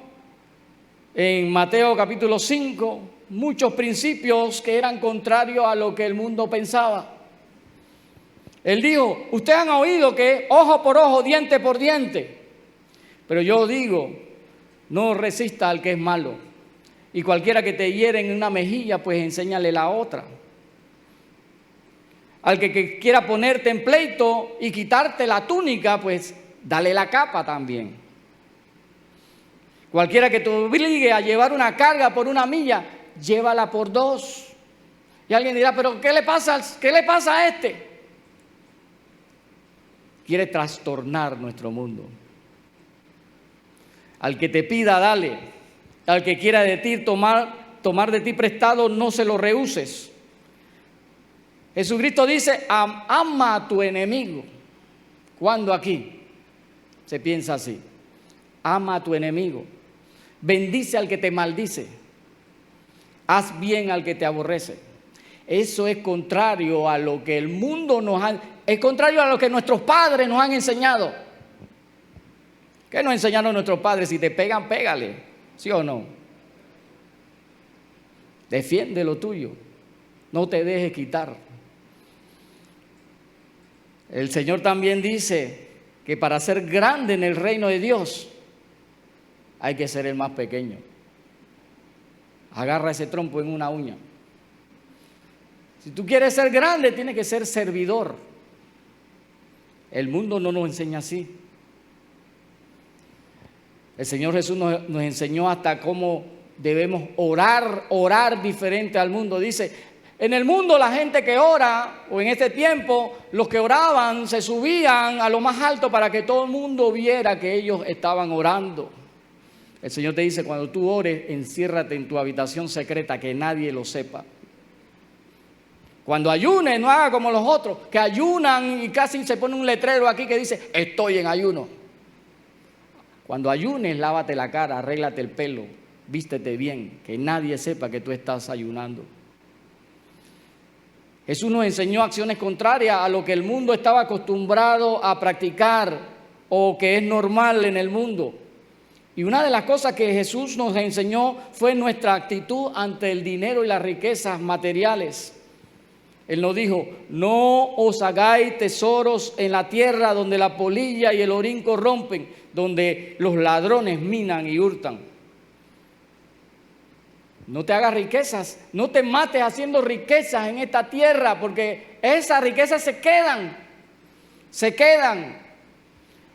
en Mateo capítulo 5 muchos principios que eran contrarios a lo que el mundo pensaba. Él dijo, ustedes han oído que ojo por ojo, diente por diente. Pero yo digo, no resista al que es malo. Y cualquiera que te hiere en una mejilla, pues enséñale la otra. Al que quiera ponerte en pleito y quitarte la túnica, pues dale la capa también. Cualquiera que te obligue a llevar una carga por 1 milla, llévala por 2. Y alguien dirá, pero ¿qué le pasa a este? Quiere trastornar nuestro mundo. Al que te pida, dale. Al que quiera de ti tomar de ti prestado, no se lo rehuses. Jesucristo dice, ama a tu enemigo. ¿Cuándo aquí se piensa así? Ama a tu enemigo. Bendice al que te maldice. Haz bien al que te aborrece. Eso es contrario a lo que el mundo es contrario a lo que nuestros padres nos han enseñado. ¿Qué nos enseñaron nuestros padres? Si te pegan, pégale. ¿Sí o no? Defiende lo tuyo. No te dejes quitar. El Señor también dice que para ser grande en el reino de Dios hay que ser el más pequeño. Agarra ese trompo en una uña. Si tú quieres ser grande, tienes que ser servidor. El mundo no nos enseña así. El Señor Jesús nos enseñó hasta cómo debemos orar diferente al mundo. Dice, en el mundo la gente que ora, o en este tiempo, los que oraban se subían a lo más alto para que todo el mundo viera que ellos estaban orando. El Señor te dice, cuando tú ores, enciérrate en tu habitación secreta, que nadie lo sepa. Cuando ayunes, no haga como los otros, que ayunan y casi se pone un letrero aquí que dice, estoy en ayuno. Cuando ayunes, lávate la cara, arréglate el pelo, vístete bien, que nadie sepa que tú estás ayunando. Jesús nos enseñó acciones contrarias a lo que el mundo estaba acostumbrado a practicar o que es normal en el mundo. Y una de las cosas que Jesús nos enseñó fue nuestra actitud ante el dinero y las riquezas materiales. Él nos dijo, no os hagáis tesoros en la tierra donde la polilla y el orín corrompen, donde los ladrones minan y hurtan. No te hagas riquezas, no te mates haciendo riquezas en esta tierra, porque esas riquezas se quedan.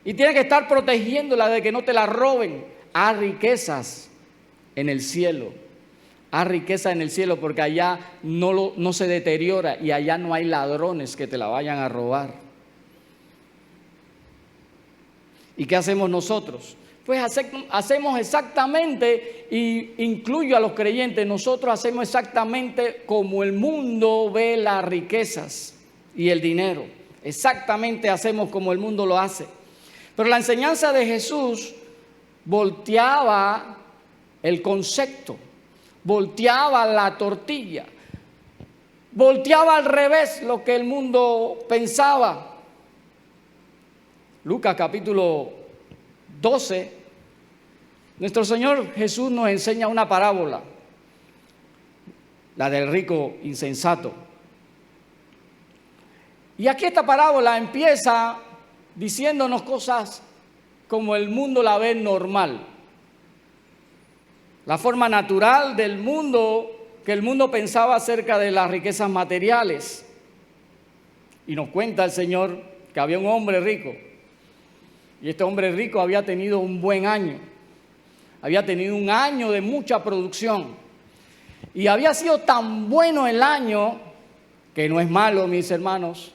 Y tienes que estar protegiéndolas de que no te las roben. Haz riquezas en el cielo. Haz riqueza en el cielo porque allá no se deteriora y allá no hay ladrones que te la vayan a robar. ¿Y qué hacemos nosotros? Pues hacemos exactamente, y incluyo a los creyentes, nosotros hacemos exactamente como el mundo ve las riquezas y el dinero. Exactamente hacemos como el mundo lo hace. Pero la enseñanza de Jesús volteaba el concepto, volteaba la tortilla, volteaba al revés lo que el mundo pensaba. Lucas capítulo 12, nuestro Señor Jesús nos enseña una parábola, la del rico insensato. Y aquí esta parábola empieza diciéndonos cosas como el mundo la ve normal. La forma natural del mundo, que el mundo pensaba acerca de las riquezas materiales. Y nos cuenta el Señor que había un hombre rico. Y este hombre rico había tenido un buen año. Había tenido un año de mucha producción. Y había sido tan bueno el año, que no es malo, mis hermanos.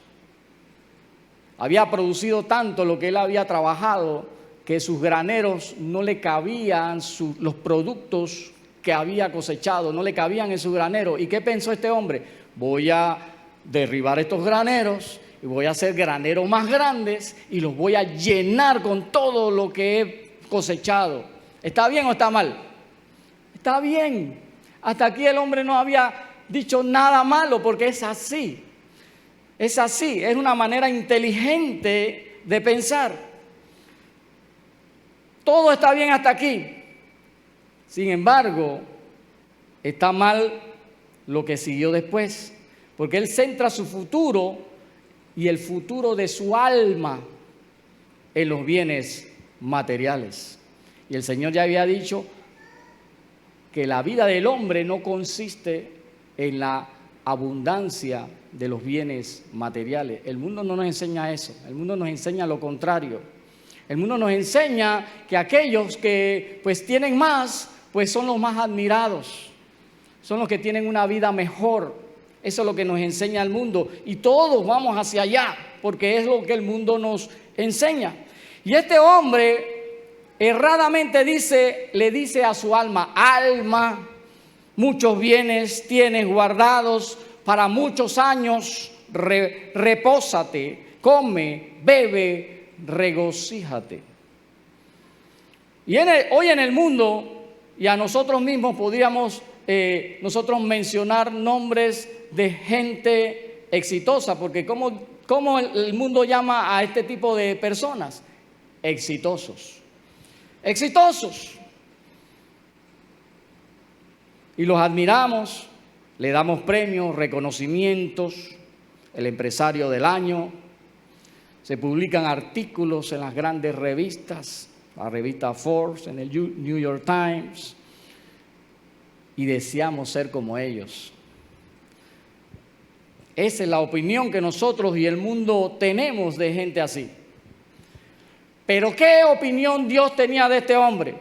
Había producido tanto lo que él había trabajado, que sus graneros no le cabían, los productos que había cosechado, no le cabían en su granero. ¿Y qué pensó este hombre? Voy a derribar estos graneros y voy a hacer graneros más grandes y los voy a llenar con todo lo que he cosechado. ¿Está bien o está mal? Está bien. Hasta aquí el hombre no había dicho nada malo porque es así. Es así, es una manera inteligente de pensar. Todo está bien hasta aquí. Sin embargo, está mal lo que siguió después, porque él centra su futuro y el futuro de su alma en los bienes materiales. Y el Señor ya había dicho que la vida del hombre no consiste en la abundancia de los bienes materiales. El mundo no nos enseña eso, el mundo nos enseña lo contrario. El mundo nos enseña que aquellos que pues tienen más, pues son los más admirados, son los que tienen una vida mejor. Eso es lo que nos enseña el mundo y todos vamos hacia allá porque es lo que el mundo nos enseña. Y este hombre erradamente le dice a su alma: alma, muchos bienes tienes guardados para muchos años, repósate, come, bebe, regocíjate. Y hoy en el mundo, y a nosotros mismos podríamos nosotros mencionar nombres de gente exitosa, porque ¿cómo el mundo llama a este tipo de personas? Exitosos. Exitosos. Y los admiramos, le damos premios, reconocimientos, el empresario del año, se publican artículos en las grandes revistas, la revista Forbes, en el New York Times, y deseamos ser como ellos. Esa es la opinión que nosotros y el mundo tenemos de gente así. Pero ¿qué opinión Dios tenía de este hombre?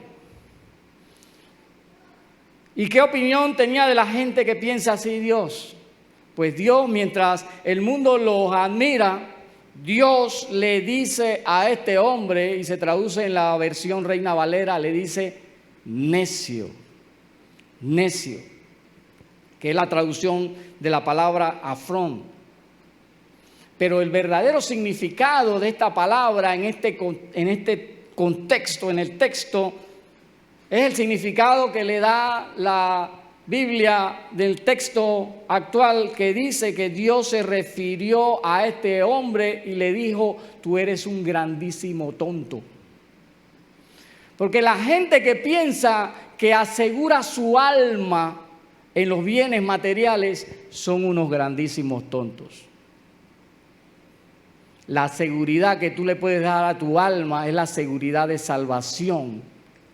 ¿Y qué opinión tenía de la gente que piensa así Dios? Pues Dios, mientras el mundo los admira, Dios le dice a este hombre, y se traduce en la versión Reina Valera, le dice necio, necio, que es la traducción de la palabra afrón. Pero el verdadero significado de esta palabra en este contexto, en el texto, es el significado que le da la Biblia del texto actual, que dice que Dios se refirió a este hombre y le dijo: tú eres un grandísimo tonto. Porque la gente que piensa que asegura su alma en los bienes materiales son unos grandísimos tontos. La seguridad que tú le puedes dar a tu alma es la seguridad de salvación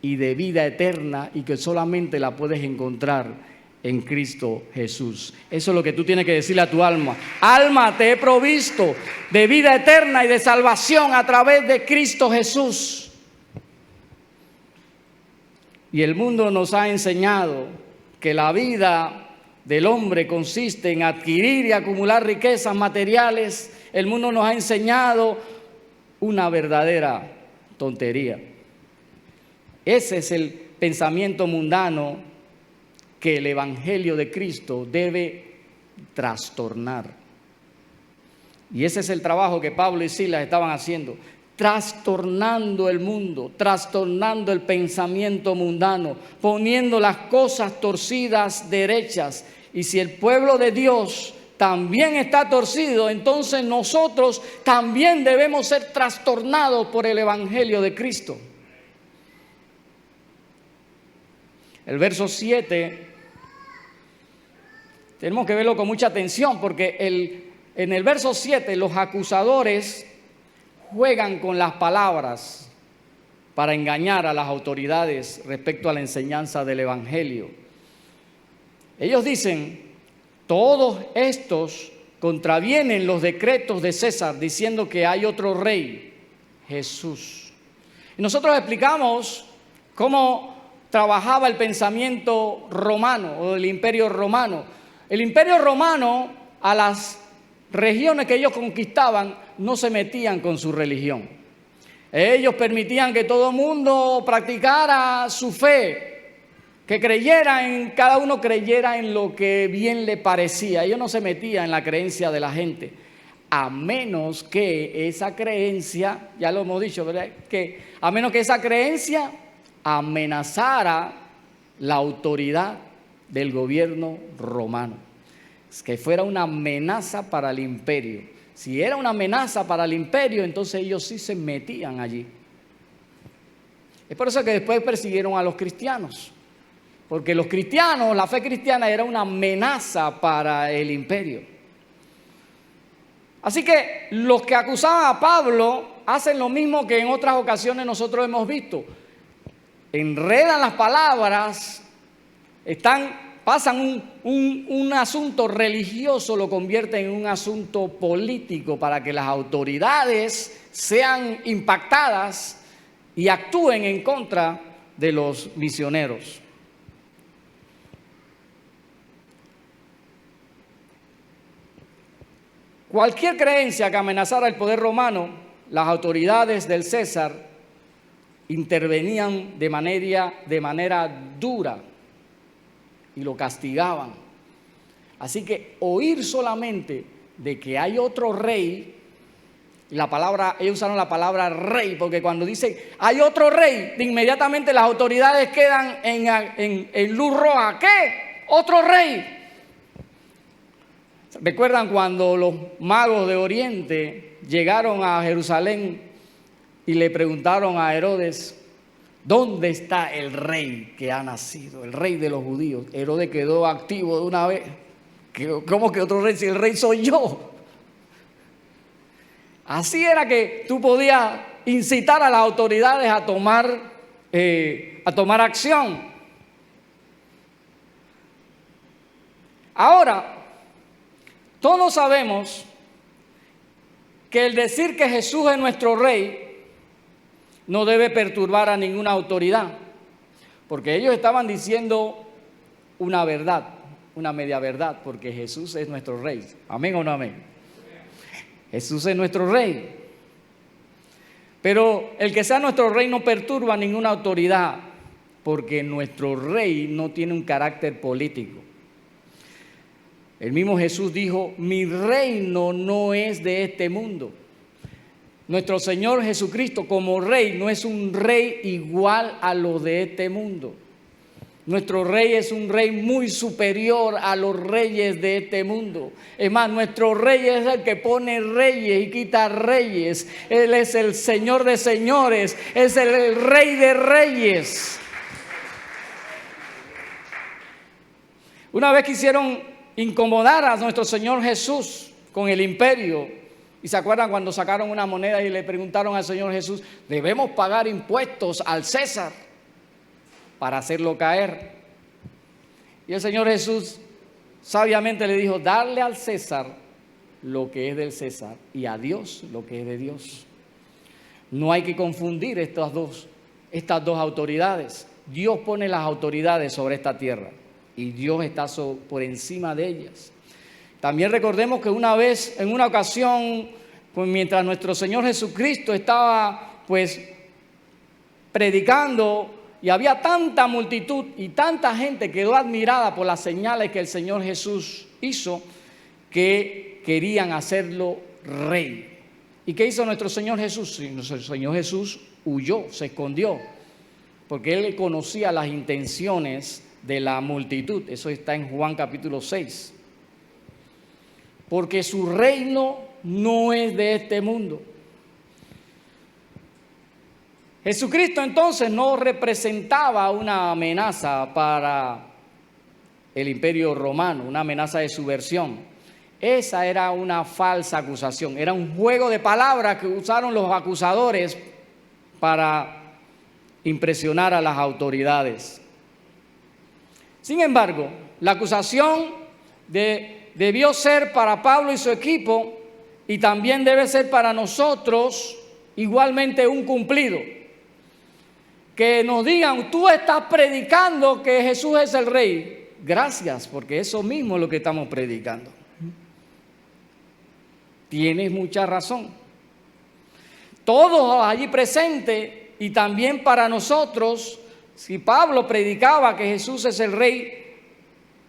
y de vida eterna, y que solamente la puedes encontrar en Cristo Jesús. Eso es lo que tú tienes que decirle a tu alma: alma, te he provisto de vida eterna y de salvación a través de Cristo Jesús. Y el mundo nos ha enseñado que la vida del hombre consiste en adquirir y acumular riquezas materiales. El mundo nos ha enseñado una verdadera tontería. Ese es el pensamiento mundano que el Evangelio de Cristo debe trastornar. Y ese es el trabajo que Pablo y Silas estaban haciendo, trastornando el mundo, trastornando el pensamiento mundano, poniendo las cosas torcidas derechas. Y si el pueblo de Dios también está torcido, entonces nosotros también debemos ser trastornados por el Evangelio de Cristo. El verso 7, tenemos que verlo con mucha atención, porque en el verso 7 los acusadores juegan con las palabras para engañar a las autoridades respecto a la enseñanza del Evangelio. Ellos dicen: todos estos contravienen los decretos de César, diciendo que hay otro rey, Jesús. Y nosotros explicamos cómo trabajaba el pensamiento romano o el imperio romano. El imperio romano, a las regiones que ellos conquistaban, no se metían con su religión. Ellos permitían que todo el mundo practicara su fe, que cada uno creyera en lo que bien le parecía. Ellos no se metían en la creencia de la gente, a menos que esa creencia, ya lo hemos dicho, ¿verdad?, que a menos que esa creencia amenazara la autoridad del gobierno romano, que fuera una amenaza para el imperio. Si era una amenaza para el imperio, entonces ellos sí se metían allí. Es por eso que después persiguieron a los cristianos, porque los cristianos, la fe cristiana era una amenaza para el imperio. Así que los que acusaban a Pablo hacen lo mismo que en otras ocasiones nosotros hemos visto. Enredan las palabras, pasan un asunto religioso, lo convierten en un asunto político para que las autoridades sean impactadas y actúen en contra de los misioneros. Cualquier creencia que amenazara el poder romano, las autoridades del César intervenían de manera dura y lo castigaban. Así que oír solamente de que hay otro rey, ellos usaron la palabra rey, porque cuando dicen hay otro rey, inmediatamente las autoridades quedan en luz roja. ¿Qué? ¿Otro rey? ¿Recuerdan cuando los magos de Oriente llegaron a Jerusalén y le preguntaron a Herodes, ¿dónde está el rey que ha nacido, el rey de los judíos? Herodes quedó activo de una vez. ¿Cómo que otro rey si el rey soy yo? Así era que tú podías incitar a las autoridades a tomar acción. Ahora, todos sabemos que el decir que Jesús es nuestro rey no debe perturbar a ninguna autoridad, porque ellos estaban diciendo una verdad, una media verdad, porque Jesús es nuestro rey. ¿Amén o no amén? Jesús es nuestro rey. Pero el que sea nuestro rey no perturba a ninguna autoridad, porque nuestro rey no tiene un carácter político. El mismo Jesús dijo, mi reino no es de este mundo. Nuestro Señor Jesucristo como rey no es un rey igual a los de este mundo. Nuestro rey es un rey muy superior a los reyes de este mundo. Es más, nuestro rey es el que pone reyes y quita reyes. Él es el Señor de señores, es el Rey de reyes. Una vez quisieron incomodar a nuestro Señor Jesús con el imperio. ¿Y se acuerdan cuando sacaron una moneda y le preguntaron al Señor Jesús, debemos pagar impuestos al César para hacerlo caer? Y el Señor Jesús sabiamente le dijo, darle al César lo que es del César y a Dios lo que es de Dios. No hay que confundir estas dos autoridades. Dios pone las autoridades sobre esta tierra y Dios está por encima de ellas. También recordemos que una vez, en una ocasión, pues mientras nuestro Señor Jesucristo estaba predicando y había tanta multitud y tanta gente quedó admirada por las señales que el Señor Jesús hizo, que querían hacerlo rey. ¿Y qué hizo nuestro Señor Jesús? Nuestro Señor Jesús huyó, se escondió, porque Él conocía las intenciones de la multitud. Eso está en Juan capítulo 6. Porque su reino no es de este mundo. Jesucristo entonces no representaba una amenaza para el imperio romano, una amenaza de subversión. Esa era una falsa acusación, era un juego de palabras que usaron los acusadores para impresionar a las autoridades. Sin embargo, la acusación debió ser para Pablo y su equipo y también debe ser para nosotros igualmente un cumplido. Que nos digan, tú estás predicando que Jesús es el Rey. Gracias, porque eso mismo es lo que estamos predicando. Tienes mucha razón. Todos allí presentes y también para nosotros, si Pablo predicaba que Jesús es el Rey,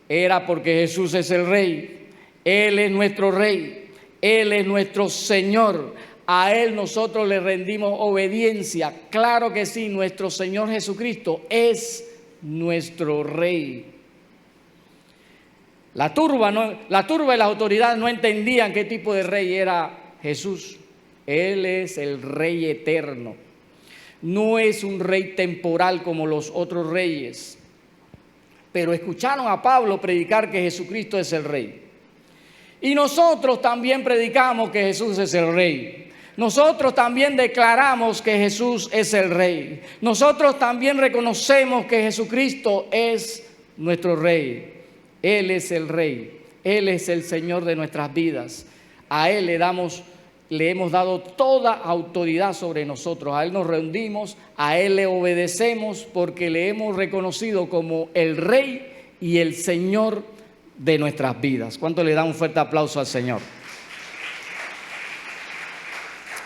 era porque Jesús es el Rey. Él es nuestro Rey. Él es nuestro Señor. A Él nosotros le rendimos obediencia. Claro que sí, nuestro Señor Jesucristo es nuestro Rey. La turba y las autoridades no entendían qué tipo de rey era Jesús. Él es el Rey eterno. No es un rey temporal como los otros reyes. Pero escucharon a Pablo predicar que Jesucristo es el Rey. Y nosotros también predicamos que Jesús es el Rey. Nosotros también declaramos que Jesús es el Rey. Nosotros también reconocemos que Jesucristo es nuestro Rey. Él es el Rey. Él es el Señor de nuestras vidas. A Él le damos le hemos dado toda autoridad sobre nosotros. A Él nos rendimos, a Él le obedecemos porque le hemos reconocido como el Rey y el Señor de nuestras vidas. ¿Cuánto le da un fuerte aplauso al Señor?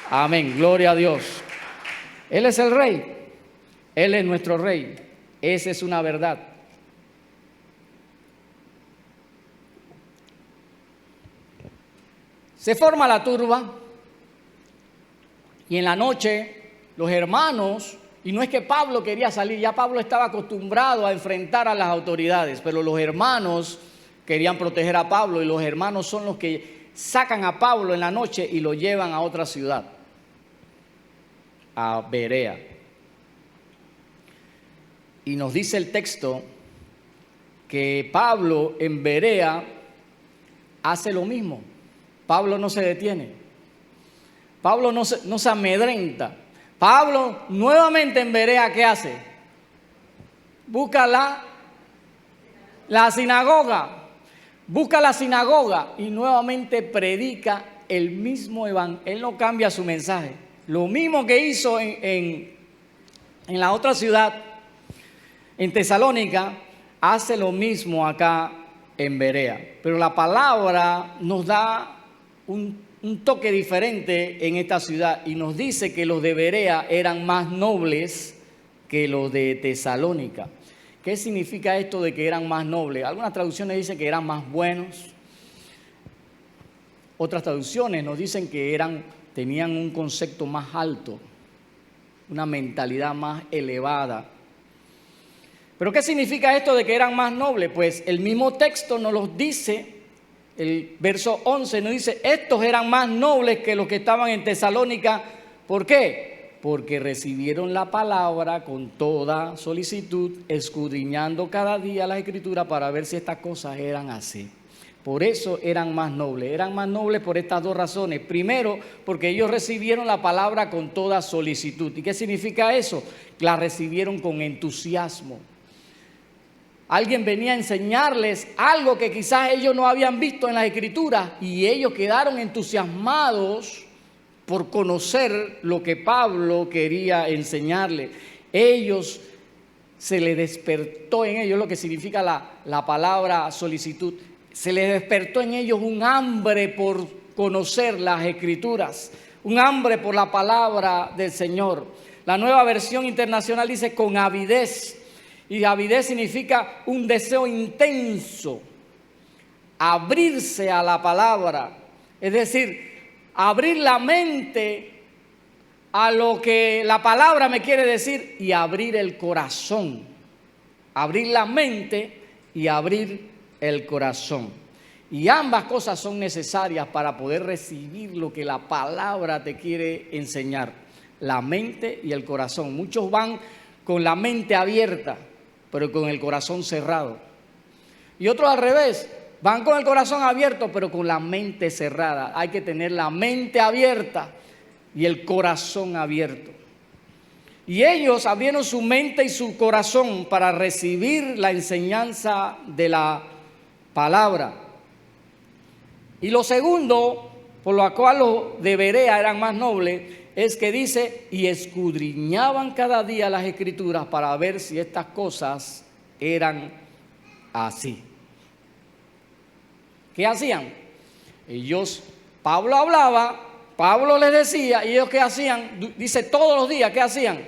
Amén, gloria a Dios. Él es el Rey, Él es nuestro Rey. Esa es una verdad. Se forma la turba y en la noche los hermanos, y no es que Pablo quería salir, ya Pablo estaba acostumbrado a enfrentar a las autoridades, pero los hermanos querían proteger a Pablo y los hermanos son los que sacan a Pablo en la noche y lo llevan a otra ciudad, a Berea. Y nos dice el texto que Pablo en Berea hace lo mismo. Pablo no se detiene. Pablo no se amedrenta. Pablo nuevamente en Berea, ¿qué hace? Busca la sinagoga. Busca la sinagoga y nuevamente predica el mismo evangelio. Él no cambia su mensaje. Lo mismo que hizo en la otra ciudad, en Tesalónica, hace lo mismo acá en Berea. Pero la palabra nos da un toque diferente en esta ciudad y nos dice que los de Berea eran más nobles que los de Tesalónica. ¿Qué significa esto de que eran más nobles? Algunas traducciones dicen que eran más buenos. Otras traducciones nos dicen que tenían un concepto más alto, una mentalidad más elevada. ¿Pero qué significa esto de que eran más nobles? Pues el mismo texto nos lo dice. El verso 11 nos dice, estos eran más nobles que los que estaban en Tesalónica. ¿Por qué? Porque recibieron la palabra con toda solicitud, escudriñando cada día las Escrituras para ver si estas cosas eran así. Por eso eran más nobles. Eran más nobles por estas dos razones. Primero, porque ellos recibieron la palabra con toda solicitud. ¿Y qué significa eso? La recibieron con entusiasmo. Alguien venía a enseñarles algo que quizás ellos no habían visto en las Escrituras y ellos quedaron entusiasmados por conocer lo que Pablo quería enseñarles. Se les despertó en ellos, lo que significa la palabra solicitud, se les despertó en ellos un hambre por conocer las Escrituras, un hambre por la palabra del Señor. La Nueva Versión Internacional dice con avidez. Y avidez significa un deseo intenso, abrirse a la palabra, es decir, abrir la mente a lo que la palabra me quiere decir y abrir el corazón, abrir la mente y abrir el corazón. Y ambas cosas son necesarias para poder recibir lo que la palabra te quiere enseñar, la mente y el corazón. Muchos van con la mente abierta, pero con el corazón cerrado. Y otros al revés, van con el corazón abierto, pero con la mente cerrada. Hay que tener la mente abierta y el corazón abierto. Y ellos abrieron su mente y su corazón para recibir la enseñanza de la palabra. Y lo segundo, por lo cual los de Berea eran más nobles, es que dice, y escudriñaban cada día las Escrituras para ver si estas cosas eran así. ¿Qué hacían? Pablo hablaba, Pablo les decía, y ellos ¿qué hacían? Dice todos los días, ¿qué hacían?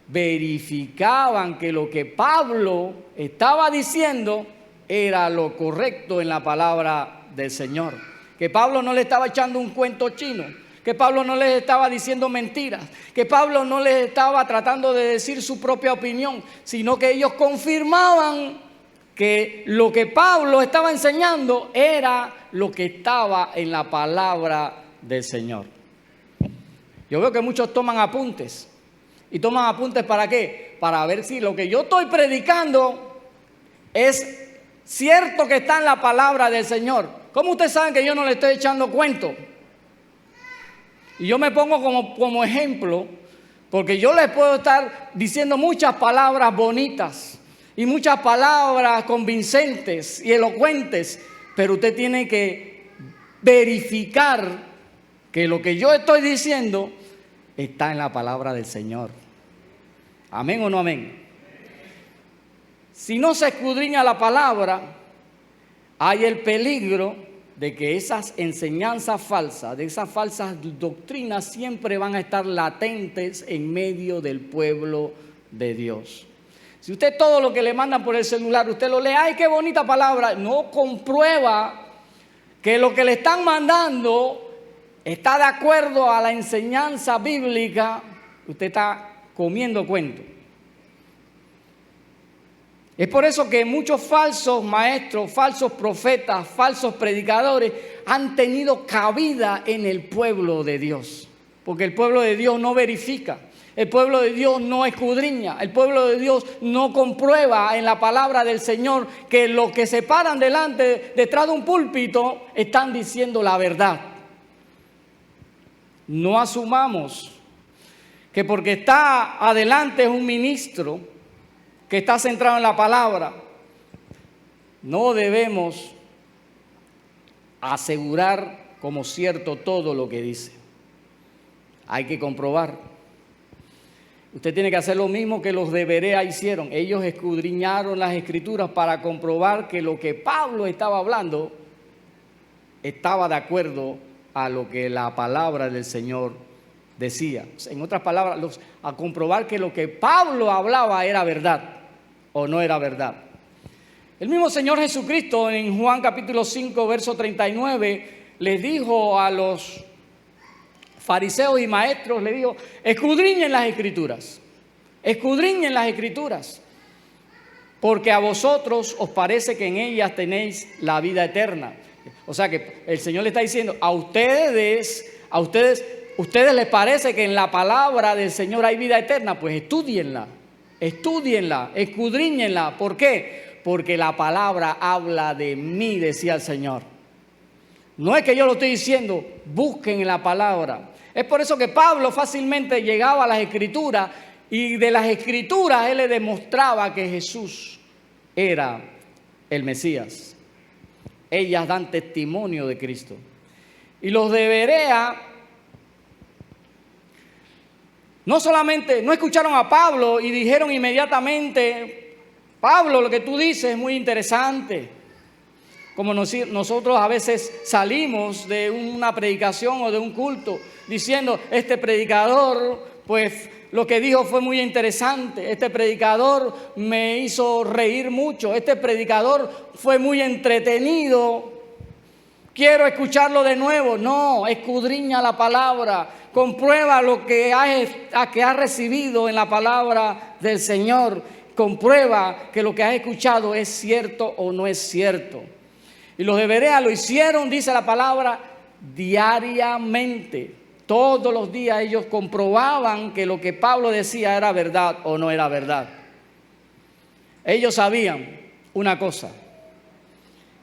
Verificaban que lo que Pablo estaba diciendo era lo correcto en la palabra del Señor. Que Pablo no le estaba echando un cuento chino, que Pablo no les estaba diciendo mentiras, que Pablo no les estaba tratando de decir su propia opinión, sino que ellos confirmaban que lo que Pablo estaba enseñando era lo que estaba en la palabra del Señor. Yo veo que muchos toman apuntes. ¿Y toman apuntes para qué? Para ver si lo que yo estoy predicando es cierto que está en la palabra del Señor. ¿Cómo ustedes saben que yo no le estoy echando cuento? Y yo me pongo como ejemplo, porque yo les puedo estar diciendo muchas palabras bonitas y muchas palabras convincentes y elocuentes, pero usted tiene que verificar que lo que yo estoy diciendo está en la palabra del Señor. ¿Amén o no amén? Si no se escudriña la palabra, hay el peligro de que esas enseñanzas falsas, de esas falsas doctrinas siempre van a estar latentes en medio del pueblo de Dios. Si usted todo lo que le mandan por el celular, usted lo lee, ¡ay, qué bonita palabra! No comprueba que lo que le están mandando está de acuerdo a la enseñanza bíblica, usted está comiendo cuento. Es por eso que muchos falsos maestros, falsos profetas, falsos predicadores han tenido cabida en el pueblo de Dios. Porque el pueblo de Dios no verifica, el pueblo de Dios no escudriña, el pueblo de Dios no comprueba en la palabra del Señor que los que se paran detrás de un púlpito están diciendo la verdad. No asumamos que porque está adelante un ministro que está centrado en la palabra, no debemos asegurar como cierto todo lo que dice. Hay que comprobar. Usted tiene que hacer lo mismo que los de Berea hicieron. Ellos escudriñaron las Escrituras para comprobar que lo que Pablo estaba hablando estaba de acuerdo a lo que la palabra del Señor decía. En otras palabras, a comprobar que lo que Pablo hablaba era verdad o no era verdad. El mismo Señor Jesucristo en Juan capítulo 5, verso 39, les dijo a los fariseos y maestros, les dijo, escudriñen las Escrituras, porque a vosotros os parece que en ellas tenéis la vida eterna. O sea que el Señor le está diciendo, a ustedes les parece que en la palabra del Señor hay vida eterna, pues estudienla, escudriñenla. ¿Por qué? Porque la palabra habla de mí, decía el Señor. No es que yo lo estoy diciendo, busquen en la palabra. Es por eso que Pablo fácilmente llegaba a las Escrituras y de las Escrituras él le demostraba que Jesús era el Mesías. Ellas dan testimonio de Cristo. Y los de Berea no escucharon a Pablo y dijeron inmediatamente, Pablo, lo que tú dices es muy interesante. Como nosotros a veces salimos de una predicación o de un culto diciendo, este predicador, pues lo que dijo fue muy interesante, este predicador me hizo reír mucho, este predicador fue muy entretenido, quiero escucharlo de nuevo. No, escudriña la palabra, comprueba lo que has recibido en la palabra del Señor, comprueba que lo que has escuchado es cierto o no es cierto. Y los de Berea lo hicieron, dice la palabra, diariamente. Todos los días ellos comprobaban que lo que Pablo decía era verdad o no era verdad. Ellos sabían una cosa,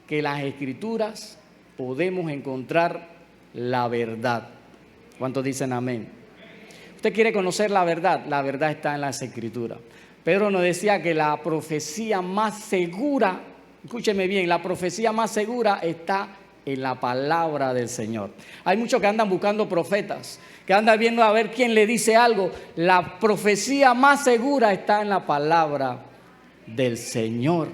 que en las Escrituras podemos encontrar la verdad. ¿Cuántos dicen amén? ¿Usted quiere conocer la verdad? La verdad está en las Escrituras. Pedro nos decía que la profecía más segura, escúcheme bien, la profecía más segura está en la palabra del Señor. Hay muchos que andan buscando profetas, que andan viendo a ver quién le dice algo. La profecía más segura está en la palabra del Señor.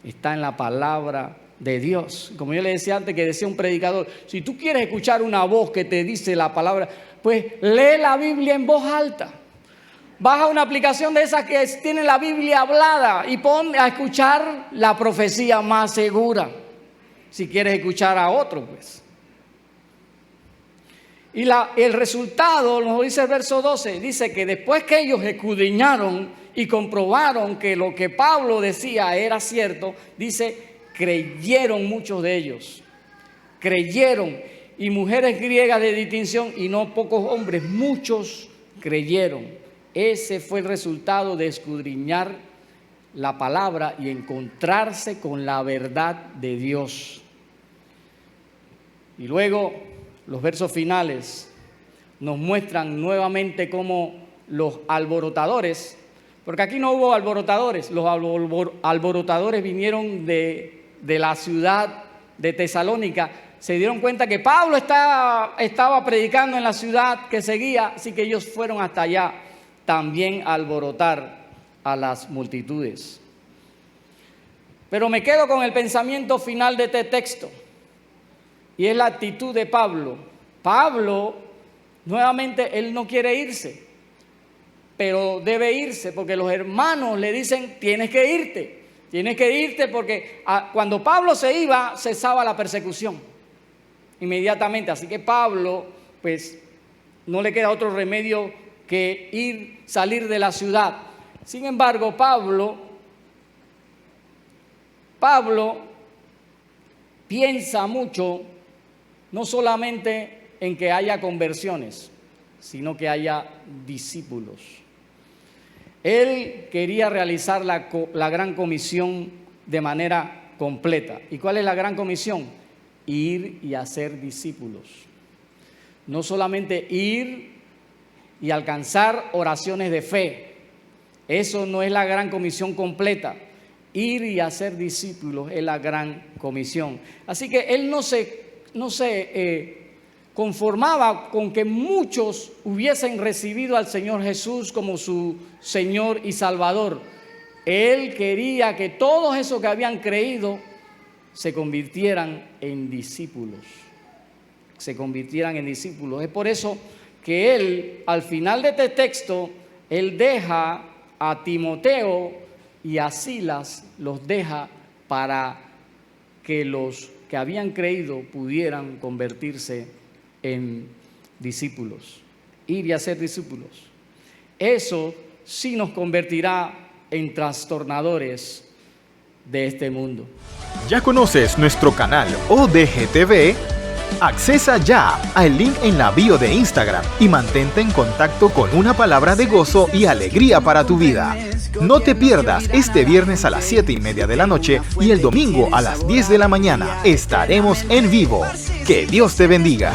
Está en la palabra de Dios. Como yo le decía antes, que decía un predicador, si tú quieres escuchar una voz que te dice la palabra, pues lee la Biblia en voz alta. Baja una aplicación de esas que tiene la Biblia hablada y pon a escuchar la profecía más segura. Si quieres escuchar a otro, pues. Y el resultado, nos dice el verso 12, dice que después que ellos escudriñaron y comprobaron que lo que Pablo decía era cierto, dice, creyeron muchos de ellos. Creyeron. Y mujeres griegas de distinción y no pocos hombres, muchos creyeron. Ese fue el resultado de escudriñar la palabra y encontrarse con la verdad de Dios. Y luego los versos finales nos muestran nuevamente cómo los alborotadores, porque aquí no hubo alborotadores, los alborotadores vinieron de la ciudad de Tesalónica, se dieron cuenta que Pablo estaba predicando en la ciudad que seguía, así que ellos fueron hasta allá también a alborotar a las multitudes. Pero me quedo con el pensamiento final de este texto, y es la actitud de Pablo. Pablo, nuevamente, él no quiere irse, pero debe irse porque los hermanos le dicen, tienes que irte porque cuando Pablo se iba, cesaba la persecución inmediatamente. Así que Pablo, pues, no le queda otro remedio que salir de la ciudad. Sin embargo, Pablo piensa mucho, no solamente en que haya conversiones, sino que haya discípulos. Él quería realizar la gran comisión de manera completa. ¿Y cuál es la gran comisión? Ir y hacer discípulos. No solamente ir y alcanzar oraciones de fe. Eso no es la gran comisión completa. Ir y hacer discípulos es la gran comisión. Así que él no se conformaba con que muchos hubiesen recibido al Señor Jesús como su Señor y Salvador. Él quería que todos esos que habían creído se convirtieran en discípulos. Es por eso que él, al final de este texto, él deja a Timoteo y a Silas, los deja para que los que habían creído pudieran convertirse en discípulos, ir y hacer discípulos. Eso sí nos convertirá en trastornadores de este mundo. ¿Ya conoces nuestro canal ODGTV? Accesa ya al link en la bio de Instagram y mantente en contacto con una palabra de gozo y alegría para tu vida. No te pierdas este viernes a las 7:30 de la noche y el domingo a las 10 de la mañana. Estaremos en vivo. Que Dios te bendiga.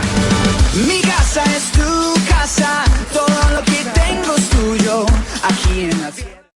Mi casa es tu casa, todo lo que tengo es tuyo, aquí en la tierra.